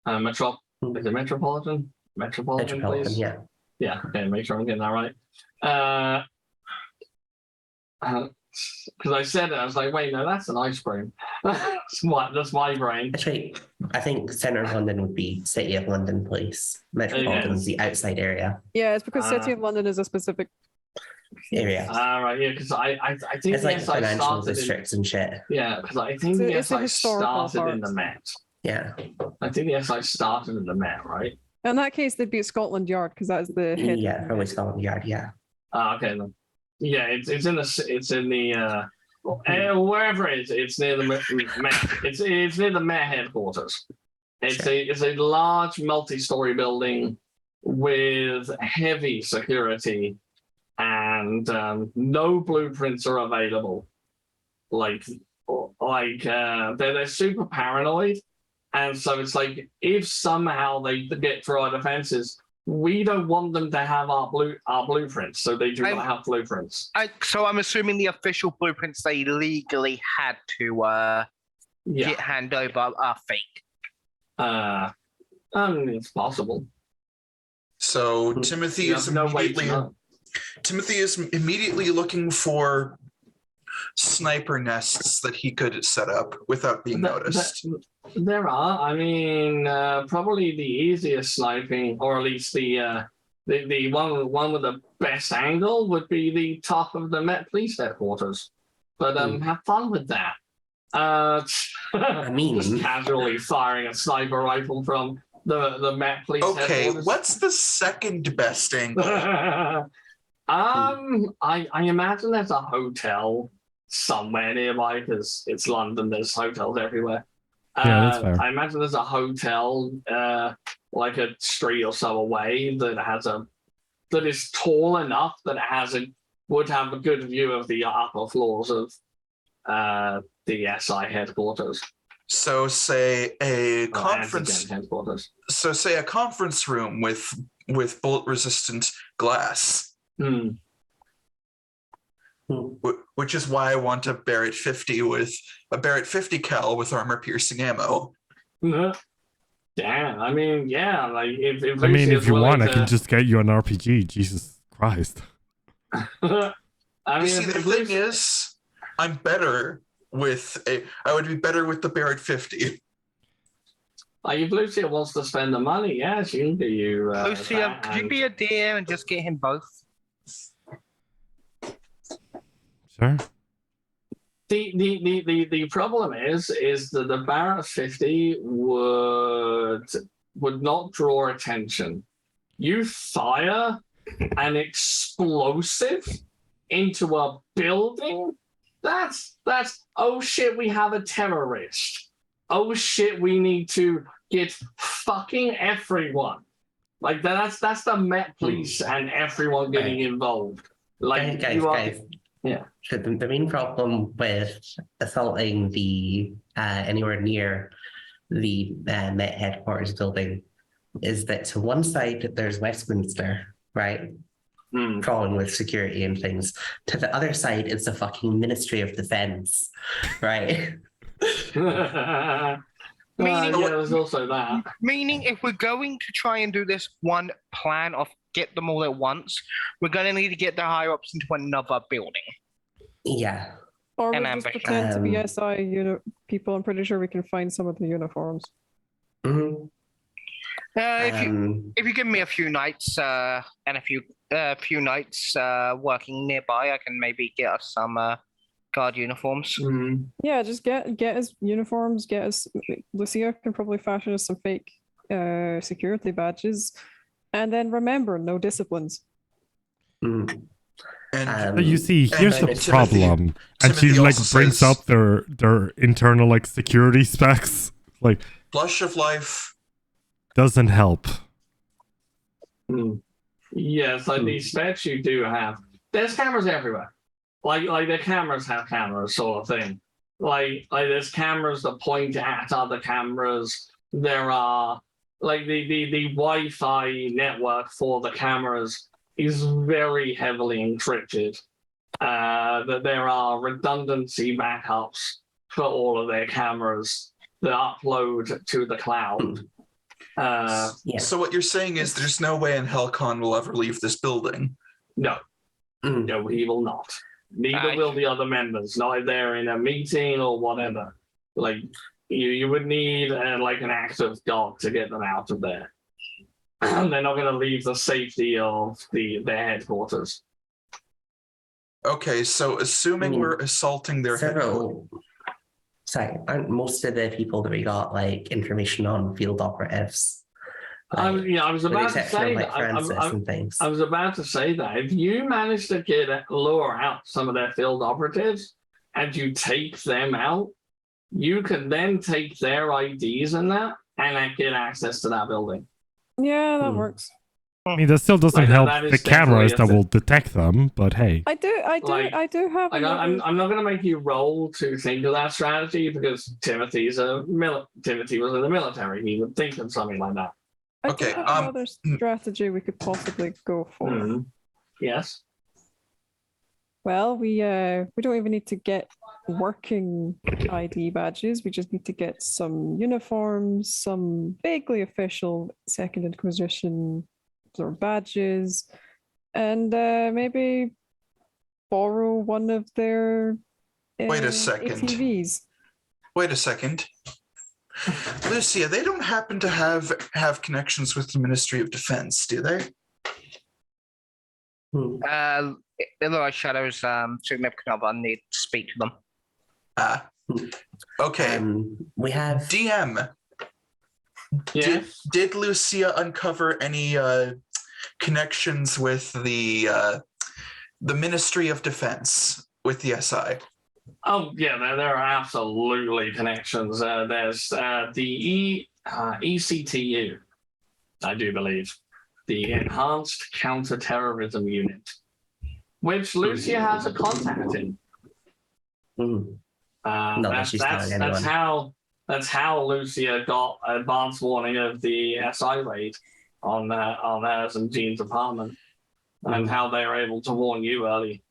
A: Is it Metropolitan? Metropolitan
D: Metropolitan,
A: Police?
D: yeah.
A: Yeah, okay, make sure I'm getting that right. Because I said it, I was like, wait, no, that's an ice cream. That's my brain.
D: Actually, I think centre of London would be City of London Police. Metropolitan is the outside area.
C: Yeah, it's because City of London is a specific
D: Area.
A: Right, yeah, because I think
D: It's like
A: the
D: the
A: SI
D: financial
A: started in,
D: districts and shit.
A: yeah, because I think the
C: It's a
A: SI
C: historical
A: started in
C: part.
A: the Met.
D: Yeah.
A: I think the SI started in the Met, right?
C: In that case, they'd be at Scotland Yard because that is the head.
D: Yeah, probably Scotland Yard, yeah.
A: Okay then. Yeah, it's in the wherever it is. It's near the Met. It's near the Met headquarters. It's a large multi-story building with heavy security, and no blueprints are available. They're super paranoid, and so it's like if somehow they get through our defenses, we don't want them to have our blueprints, so they do not have blueprints.
E: So I'm assuming the official blueprints they legally had to get hand over are fake.
A: It's possible.
F: So Timothy
A: You
F: is
A: have no way to
F: immediately
A: know.
F: Timothy is immediately looking for sniper nests that he could set up without being noticed.
A: There are. I mean, probably the easiest sniping, or at least the one with the best angle, would be the top of the Met Police headquarters. But have fun with that.
D: I mean,
A: just casually firing a sniper rifle from the Met Police
F: Okay,
A: headquarters.
F: what's the second best angle?
A: I imagine there's a hotel somewhere nearby because it's London. There's hotels everywhere.
B: Yeah, that's fair.
A: I imagine there's a hotel like a street or so away that is tall enough that would have a good view of the upper floors of the SI headquarters.
F: So say a
A: or
F: conference
A: Antigen headquarters.
F: so say a conference room with bullet resistant glass. Which is why I want a Barrett 50 with a Barrett 50 cal with armor piercing ammo.
A: Damn, I mean, yeah, like if
B: I mean,
A: Lucy
B: if
A: is
B: you
A: willing
B: want, I
A: to-
B: can just get you an RPG. Jesus Christ.
A: I
F: You
A: mean,
F: see,
A: if
F: the
A: Lucy-
F: thing is, I would be better with the bear at 50.
A: like, if Lucia wants to spend the money, yeah, she can do you.
E: Lucia,
A: that
E: could you
A: and-
E: be a dear and just get him both?
B: Sure.
A: The problem is that the Barrett 50 would not draw attention. You fire an explosive into a building. That's oh shit, we have a terrorist. Oh shit, we need to get fucking everyone. Like that's the Met Police and everyone getting involved. Like
D: guys.
A: yeah.
D: So the main problem with assaulting the anywhere near the Met headquarters building is that to one side there's Westminster, right? Crawling with security and things. To the other side is the fucking Ministry of Defense, right?
E: Meaning-
A: yeah, there's also that.
E: Meaning, if we're going to try and do this one plan of get them all at once, we're going to need to get the higher ups into another building.
D: Yeah.
C: Or
E: And
C: we'll just
E: ambush.
C: pretend to be
D: Um,
C: SI people. I'm pretty sure we can find some of the uniforms.
D: Mhm.
E: If you give me a few nights and a few nights working nearby, I can maybe get us some guard uniforms.
C: Yeah, just get us uniforms. Get us. Lucia can probably fashion us some fake security badges, and then remember, no disciplines.
D: Mhm.
F: And
B: But you see, here's
F: and
B: the
F: Timothy-
B: problem. And she
F: Timothy
B: like
F: also
B: brings
F: says-
B: up their internal like security specs. Like
F: Blush of Life.
B: doesn't help.
A: Yes, like these specs you do have. There's cameras everywhere. Like the cameras have cameras, sort of thing. Like there's cameras that point at other cameras. There are like the Wi-Fi network for the cameras is very heavily encrypted. That there are redundancy backups for all of their cameras that upload to the cloud.
D: Yeah.
F: So what you're saying is there's no way in hell Khan will ever leave this building.
A: No,
D: Mhm.
A: no, he will not. Neither
E: Aye.
A: will the other members. Not if they're in a meeting or whatever. Like you would need like an act of God to get them out of there. They're not going to leave the safety of their headquarters.
F: Okay, so assuming
D: Hmm.
F: we're assaulting their headquarters.
D: Sorry, aren't most of the people that we got like information on field operatives?
A: I was
D: with the
A: about to
D: exception
A: say
D: of like
A: that.
D: Francis and things.
A: I was about to say that if you manage to lure out some of their field operatives and you take them out, you can then take their IDs and that and get access to that building.
C: Yeah, that works.
B: I mean, that still doesn't
A: Like,
B: help
A: that
B: the
A: is definitely
B: cameras
A: a
B: that
A: thing.
B: will detect them. But hey,
C: I do
A: Like-
C: have.
A: Like,
C: another-
A: I'm not going to make you roll to think of that strategy because Timothy was in the military. He would think of something like that.
C: I do
F: Okay,
C: have another strategy we could possibly go for.
A: Mhm. Yes.
C: Well, we don't even need to get working ID badges. We just need to get some uniforms, some vaguely official Second Inquisition sort of badges, and maybe borrow one of their
F: Wait a second.
C: ATVs.
F: Wait a second. Lucia, they don't happen to have connections with the Ministry of Defense, do they?
E: Otherwise, Shadow's significant other need to speak to them.
F: Ah. Okay.
D: We have
F: DM,
A: Yes.
F: did Lucia uncover any connections with the Ministry of Defense with the SI?
A: Oh yeah, there are absolutely connections. There's the ECTU, I do believe, the Enhanced Counterterrorism Unit, which Lucia has a contact in.
D: Not that she's telling anyone.
A: That's how Lucia got advance warning of the SI raid on hers and Jean's apartment, and how they were able to warn you early.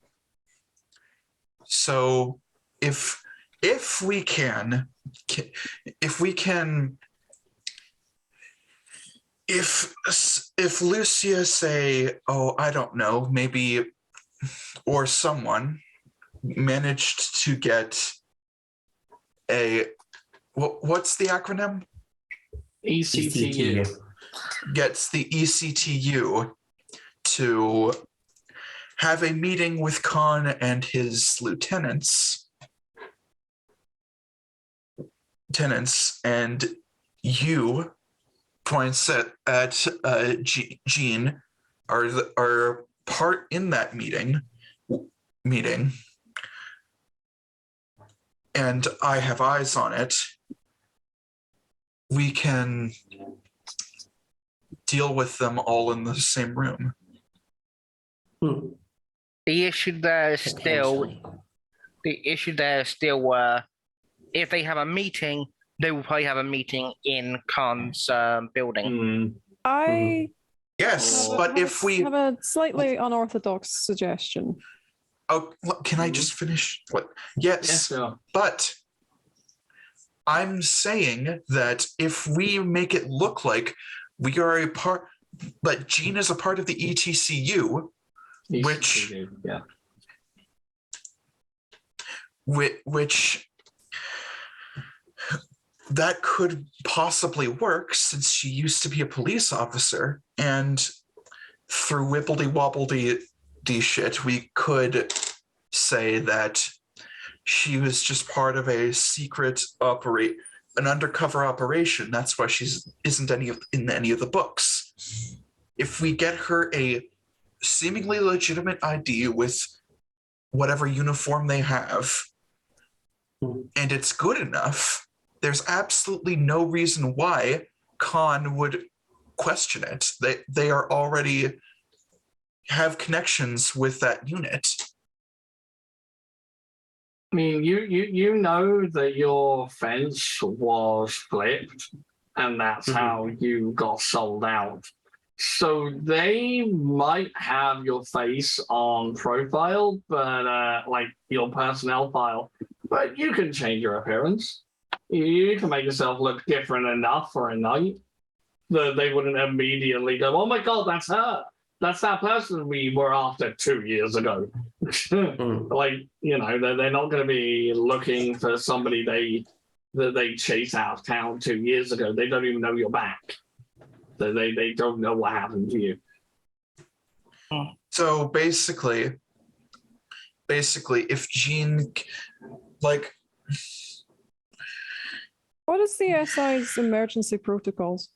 F: So if we can if Lucia say, oh, I don't know, maybe or someone managed to get what's the acronym?
A: ECTU.
F: Gets the ECTU to have a meeting with Khan and his lieutenants, and you, points at Jean, are part in that meeting, and I have eyes on it. We can deal with them all in the same room.
E: The issue there is still, if they have a meeting, they will probably have a meeting in Khan's building.
C: I
F: Yes,
C: have
F: but if we
C: have a slightly unorthodox suggestion.
F: Oh, can I just finish? What? Yes,
A: sure.
F: but I'm saying that if we make it look like we are a part, that Jean is a part of the ETCU, which that could possibly work, since she used to be a police officer, and through wibbledy-wobbledy shit, we could say that she was just part of a secret an undercover operation. That's why she isn't in any of the books. If we get her a seemingly legitimate ID with whatever uniform they have, and it's good enough, there's absolutely no reason why Khan would question it. They are already have connections with that unit.
A: I mean, you know that your fence was flipped, and that's how you got sold out. So they might have your face on profile, but like your personnel file, but you can change your appearance. You can make yourself look different enough for a night that they wouldn't immediately go, "Oh my God, that's her. That's that person we were after 2 years ago." Like, you know, they're not going to be looking for somebody that they chased out of town 2 years ago. They don't even know you're back. They don't know what happened to you.
F: So basically, if Jean, like,
C: What is the SI's emergency protocols?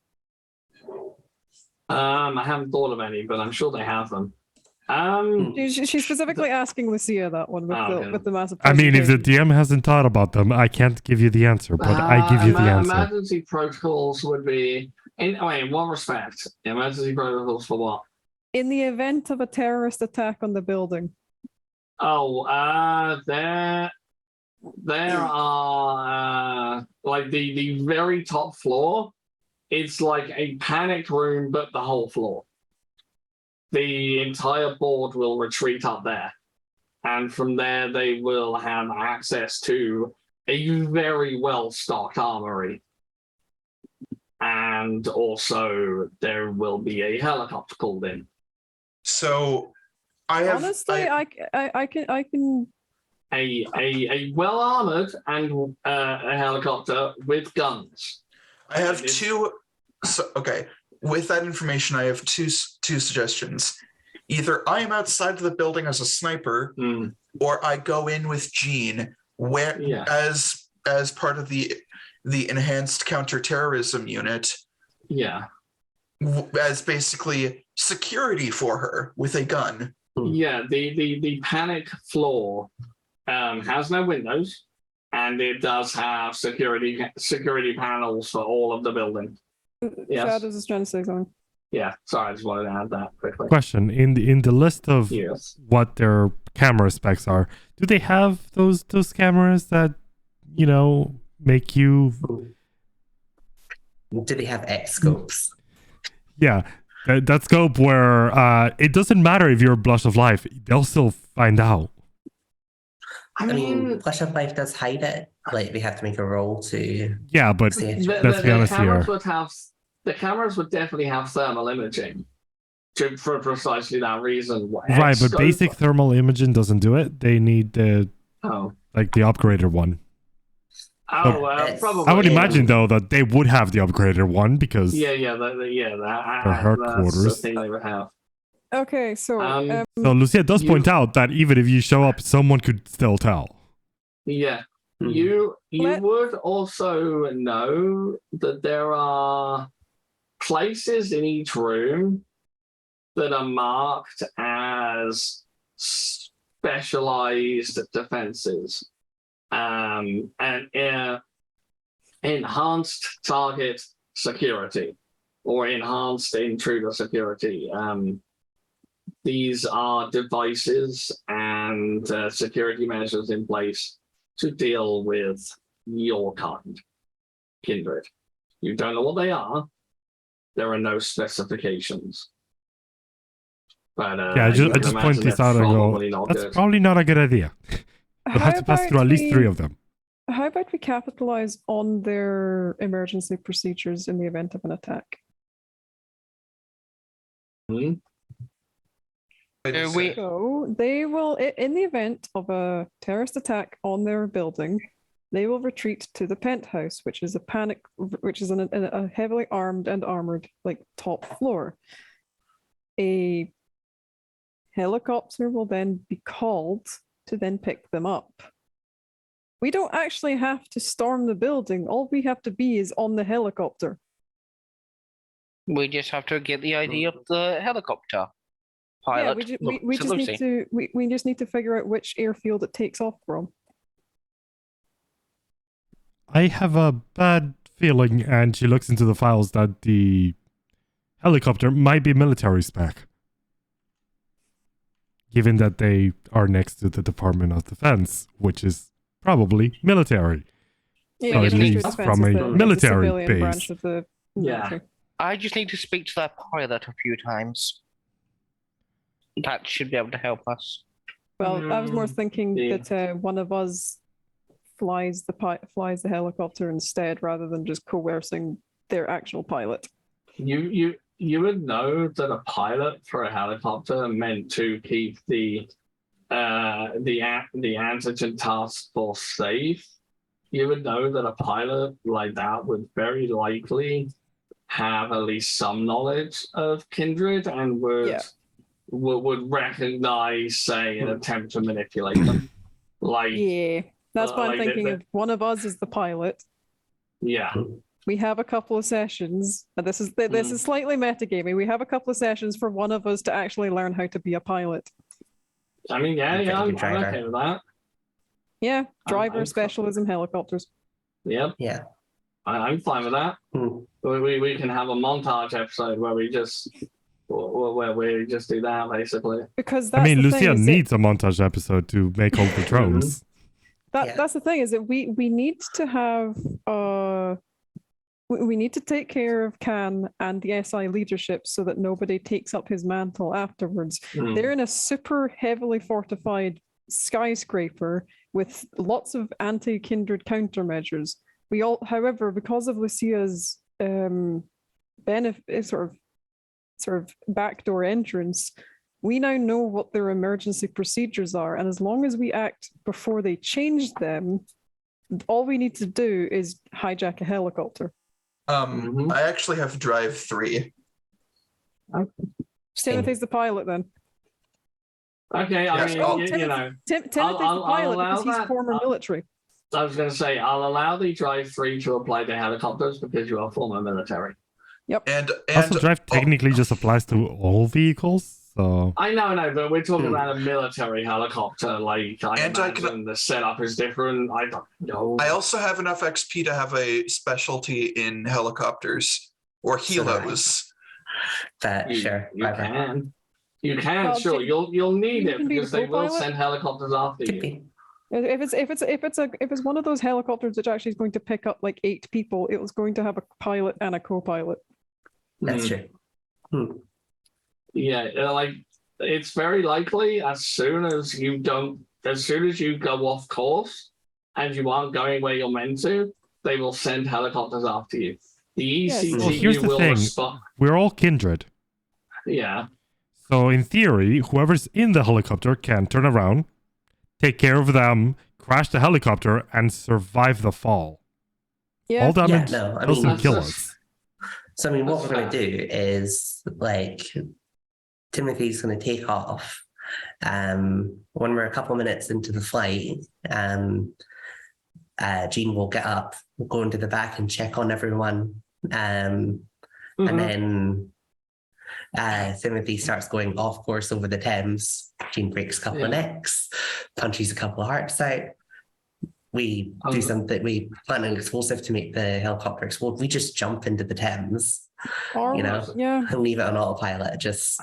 A: I haven't thought of any, but I'm sure they have them.
C: She's specifically asking Lucia that one with the massive.
B: I mean, if the DM hasn't thought about them, I can't give you the answer, but I give you the answer.
A: Emergency protocols would be, in one respect, emergency protocols for what?
C: In the event of a terrorist attack on the building.
A: Oh, there are like the very top floor. It's like a panicked room, but the whole floor. The entire board will retreat up there, and from there they will have access to a very well-stocked armory, and also there will be a helicopter called in.
F: So I have
C: honestly, I can
A: a well-armored and a helicopter with guns.
F: I have two. So, okay. With that information, I have two suggestions. Either I am outside of the building as a sniper, or I go in with Jean, as part of the enhanced counterterrorism unit.
A: Yeah.
F: As basically security for her with a gun.
A: Yeah. The panic floor has no windows, and it does have security panels for all of the building. Yes.
C: Shadows is trying to say something.
A: Yeah, sorry, I just wanted to add that quickly.
B: Question: in the list of what their camera specs are, do they have those cameras that, you know, make you?
D: Do they have X scopes?
B: Yeah, that scope where it doesn't matter if you're a blush of life, they'll still find out.
A: I mean,
D: Blush of Life does hide it. Like, they have to make a roll to.
B: Yeah, but let's be honest here.
A: The cameras would definitely have thermal imaging. for precisely that reason.
B: Right, but
A: Xscope-
B: basic thermal imaging doesn't do it. They need the
A: Oh,
B: upgraded one.
D: It's-
A: probably.
B: I would imagine though that they would have the upgraded one because
A: Yeah,
B: their
A: that's
B: headquarters.
A: the thing they would have.
C: Okay, so
B: So Lucia does
A: You-
B: point out that even if you show up, someone could still tell.
A: Yeah.
D: Hmm.
A: You
C: Let-
A: would also know that there are places in each room that are marked as specialized defenses and enhanced target security or enhanced intruder security. These are devices and security measures in place to deal with your kind, kindred. You don't know what they are. There are no specifications. But
B: Yeah, I
A: you
B: just
A: can
B: point
A: imagine
B: this
A: they're
B: out and go,
A: probably not
B: that's
A: good.
B: probably not a good idea. We'll have
C: how
B: to pass through at
C: about
B: least 3
C: we-
B: of them.
C: How about we capitalize on their emergency procedures in the event of an attack?
A: Hmm?
C: So they will, in the event of a terrorist attack on their building, they will retreat to the penthouse, which is a heavily armed and armored top floor. A helicopter will then be called to then pick them up. We don't actually have to storm the building. All we have to be is on the helicopter.
E: We just have to get the ID of the helicopter pilot.
C: Yeah, we just need to we just need to figure out which airfield it takes off from.
B: I have a bad feeling, and she looks into the files, that the helicopter might be military spec. Given that they are next to the Department of Defense, which is probably military.
C: Yeah,
E: Or at
C: Ministry of
B: least
C: Defense
B: from
C: is
B: a
C: the
B: military
C: civilian
B: base.
C: branch of the
A: Yeah.
C: military.
E: I just need to speak to that pilot a few times. That should be able to help us.
C: Well, I was more
A: Mm,
C: thinking
A: yeah.
C: that one of us flies the helicopter instead, rather than just coercing their actual pilot.
A: You would know that a pilot for a helicopter meant to keep the antigen task force safe. You would know that a pilot like that would very likely have at least some knowledge of kindred and would
C: Yeah.
A: would recognize, say, an attempt to manipulate them. Like,
C: Yeah, that's what I'm
A: like
C: thinking of. One of us is the pilot.
A: yeah.
C: We have a couple of sessions, and this is slightly metagaming. We have a couple of sessions for one of us to actually learn how to be a pilot.
A: I mean, yeah,
D: Okay,
A: I'm
D: good driver.
A: okay with that.
C: Yeah, driver
A: I'm-
C: specialism helicopters.
A: Yep,
D: Yeah.
A: I'm fine with that.
D: Hmm.
A: We can have a montage episode where we just do that basically.
C: Because
B: I
C: that's
B: mean,
C: the thing,
B: Lucia
C: is that-
B: needs a montage episode to make all the drones.
C: That
D: Yeah.
C: that's the thing, is that we need to have we need to take care of Khan and the SI leadership so that nobody takes up his mantle afterwards.
A: Mm.
C: They're in a super heavily fortified skyscraper with lots of anti-kindred countermeasures. However, because of Lucia's benefit sort of backdoor entrance, we now know what their emergency procedures are, and as long as we act before they change them, all we need to do is hijack a helicopter.
A: Mhm.
F: I actually have drive 3.
C: Timothy's the pilot then.
A: Okay, I
F: Yes,
A: mean,
F: I'll-
A: you know,
C: Timothy's the
A: I'll
C: pilot
A: allow
C: because he's
A: that.
C: former military.
A: I was going to say I'll allow the drive 3 to apply to helicopters because you are former military.
F: And
B: Also, drive technically just applies to all vehicles, so
A: I know, but we're talking
D: Hmm.
A: about a military helicopter. Like, I
F: And I can-
A: imagine the setup is different. I don't know.
F: I also have enough XP to have a specialty in helicopters or
D: So do I.
F: helos.
D: That
A: You,
D: sure.
A: you
D: whatever.
A: can. You can,
C: Well,
A: sure.
C: Jim,
A: You'll need
C: you
A: it
C: can be
A: because
C: the
A: they will
C: co-pilot?
A: send helicopters after
D: Could
A: you.
D: be.
C: If it's one of those helicopters which actually is going to pick up like 8 people, it was going to have a pilot and a co-pilot.
D: That's
A: Mm.
D: true. Hmm.
A: Yeah, like it's very likely as soon as you go off course and you aren't going where you're meant to, they will send helicopters after you. The
C: Yes.
A: ECTU
B: Well, here's the
A: will
B: thing.
A: respond.
B: we're all kindred.
A: Yeah.
B: So in theory, whoever's in the helicopter can turn around, take care of them, crash the helicopter, and survive the fall.
C: Yeah.
B: All damage
D: no, I
B: doesn't
D: mean-
B: kill
A: That's-
B: us.
D: So I mean, what
A: That's
D: we're going
A: fair.
D: to do is like Timothy's going to take off. When we're a couple minutes into the flight, Jean will get up, we'll go into the back and check on everyone, and then Timothy starts going off course over the Thames. Jean breaks a couple of necks, punches a couple of hearts out. We do something, we plant an explosive to make the helicopter explode. We just jump into the Thames,
C: Or,
D: you know,
C: yeah.
D: and leave it on autopilot. Just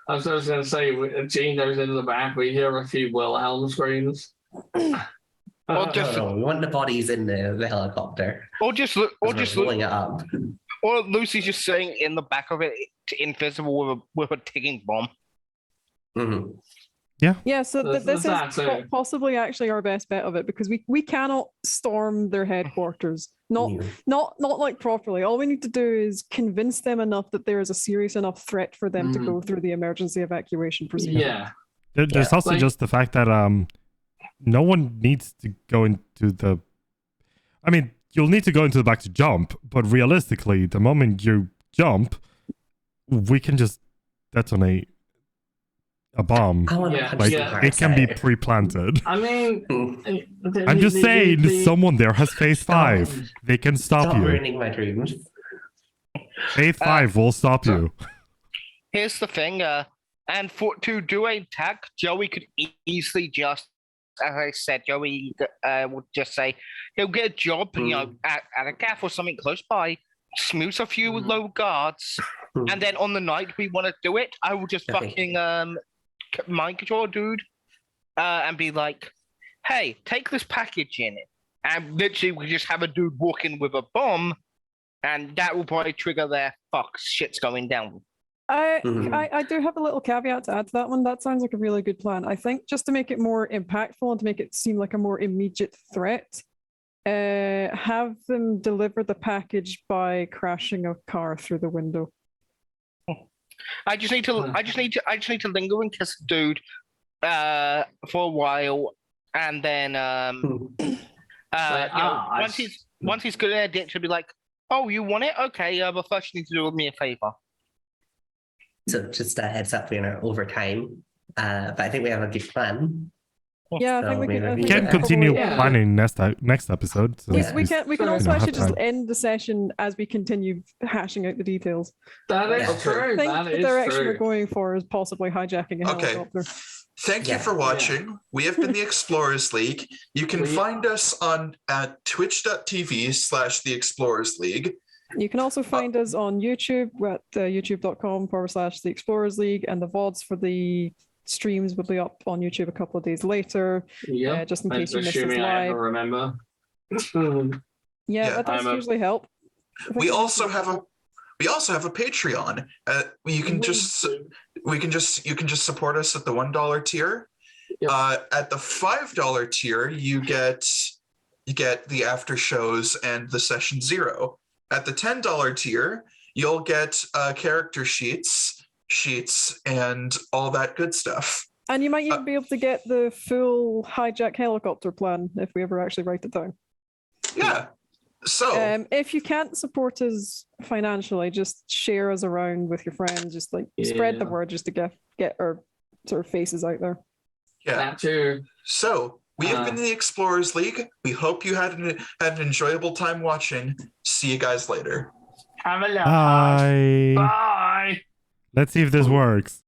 A: I was just going to say, Gene goes into the back. We hear a few Wilhelm screams.
E: Or just,
D: no, we want the bodies in the helicopter.
E: or just,
D: Rolling it up.
E: or Lucy's just sitting in the back of it, invisible with a ticking bomb.
D: Mhm.
C: Yeah, so
A: That's-
C: this
A: that's
C: is
A: it.
C: possibly actually our best bet of it because we cannot storm their headquarters. Not
D: Yeah.
C: not like properly. All we need to do is convince them enough that there is a serious enough threat for them to
A: Mhm.
C: go through the emergency evacuation procedure.
A: Yeah.
B: There's also
A: like-
B: just the fact that no one needs to go into the. I mean, you'll need to go into the back to jump, but realistically, the moment you jump, we can just detonate a bomb.
D: I want to
A: Yeah,
D: punch
B: Like
D: the
A: yeah.
D: hearts
B: it can be
D: out.
B: pre-planted.
A: I mean,
D: Mm.
B: I'm just saying, someone there has phase
D: Stop.
B: 5. They can stop
D: Stop
B: you.
D: ruining my dreams.
B: Phase 5 will stop you.
E: Here's the thing, and to do a attack, Joey could easily just, as I said, Joey would just say he'll get a job, you know, at a gaff or something close by, smooth a few low guards, and then on the night we want to do it, I will just
D: Okay.
E: fucking mind control a dude, and be like, hey, take this package in it, and literally we just have a dude walk in with a bomb, and that will probably trigger their fuck, shit's going down.
D: Mhm.
C: I do have a little caveat to add to that one. That sounds like a really good plan. I think just to make it more impactful and to make it seem like a more immediate threat, have them deliver the package by crashing a car through the window.
E: I just need to linger and kiss the dude for a while, and then you know, once he's good at it, to be like, oh, you want it? Okay, but first you need to do me a favor.
D: So just a heads up, over time. But I think we have a good plan.
C: Yeah, I
D: So
C: think we can. I
D: maybe
B: We
C: think
B: can
C: we probably-
B: continue
A: yeah.
B: planning next episode. So
C: We can. We can
A: Sure.
C: also
B: You know,
C: actually
B: have
C: just
B: time.
C: end the session as we continue hashing out the details.
A: That is
D: Yeah.
A: true.
C: I think
A: That
C: the
A: is
C: direction we're
A: true.
C: going for is possibly hijacking a
F: Okay.
C: helicopter.
F: Thank you
D: Yeah.
F: for watching. We have been the Explorers League. You can
A: We-
F: find us on at twitch.tv/the Explorers League.
C: You can also find us on YouTube at youtube.com/The Explorers League, and the VODs for the streams will be up on YouTube a couple of days later,
A: Yeah.
C: just in case you missed us
A: Assuming I ever
C: live.
A: remember.
C: Yeah,
F: Yeah,
C: that does
A: I'm a-
C: usually help. I think
F: We
C: it
F: also
C: usually-
F: have a Patreon. You can just support us at the $1 tier.
A: Yep.
F: At the $5 tier, you get the after shows and the session 0. At the $10 tier, you'll get character sheets and all that good stuff.
C: And you might even be able to get the full hijack helicopter plan if we ever actually write it down.
F: Yeah. So
C: If you can't support us financially, just share us around with your friends. Just like spread the
A: Yeah.
C: word, just to get our sort of faces out there.
F: yeah.
A: That too.
F: So we have been the Explorers League. We hope you had an enjoyable time watching. See you guys later.
A: Have a look.
B: Bye.
A: Bye.
B: Let's see if this works.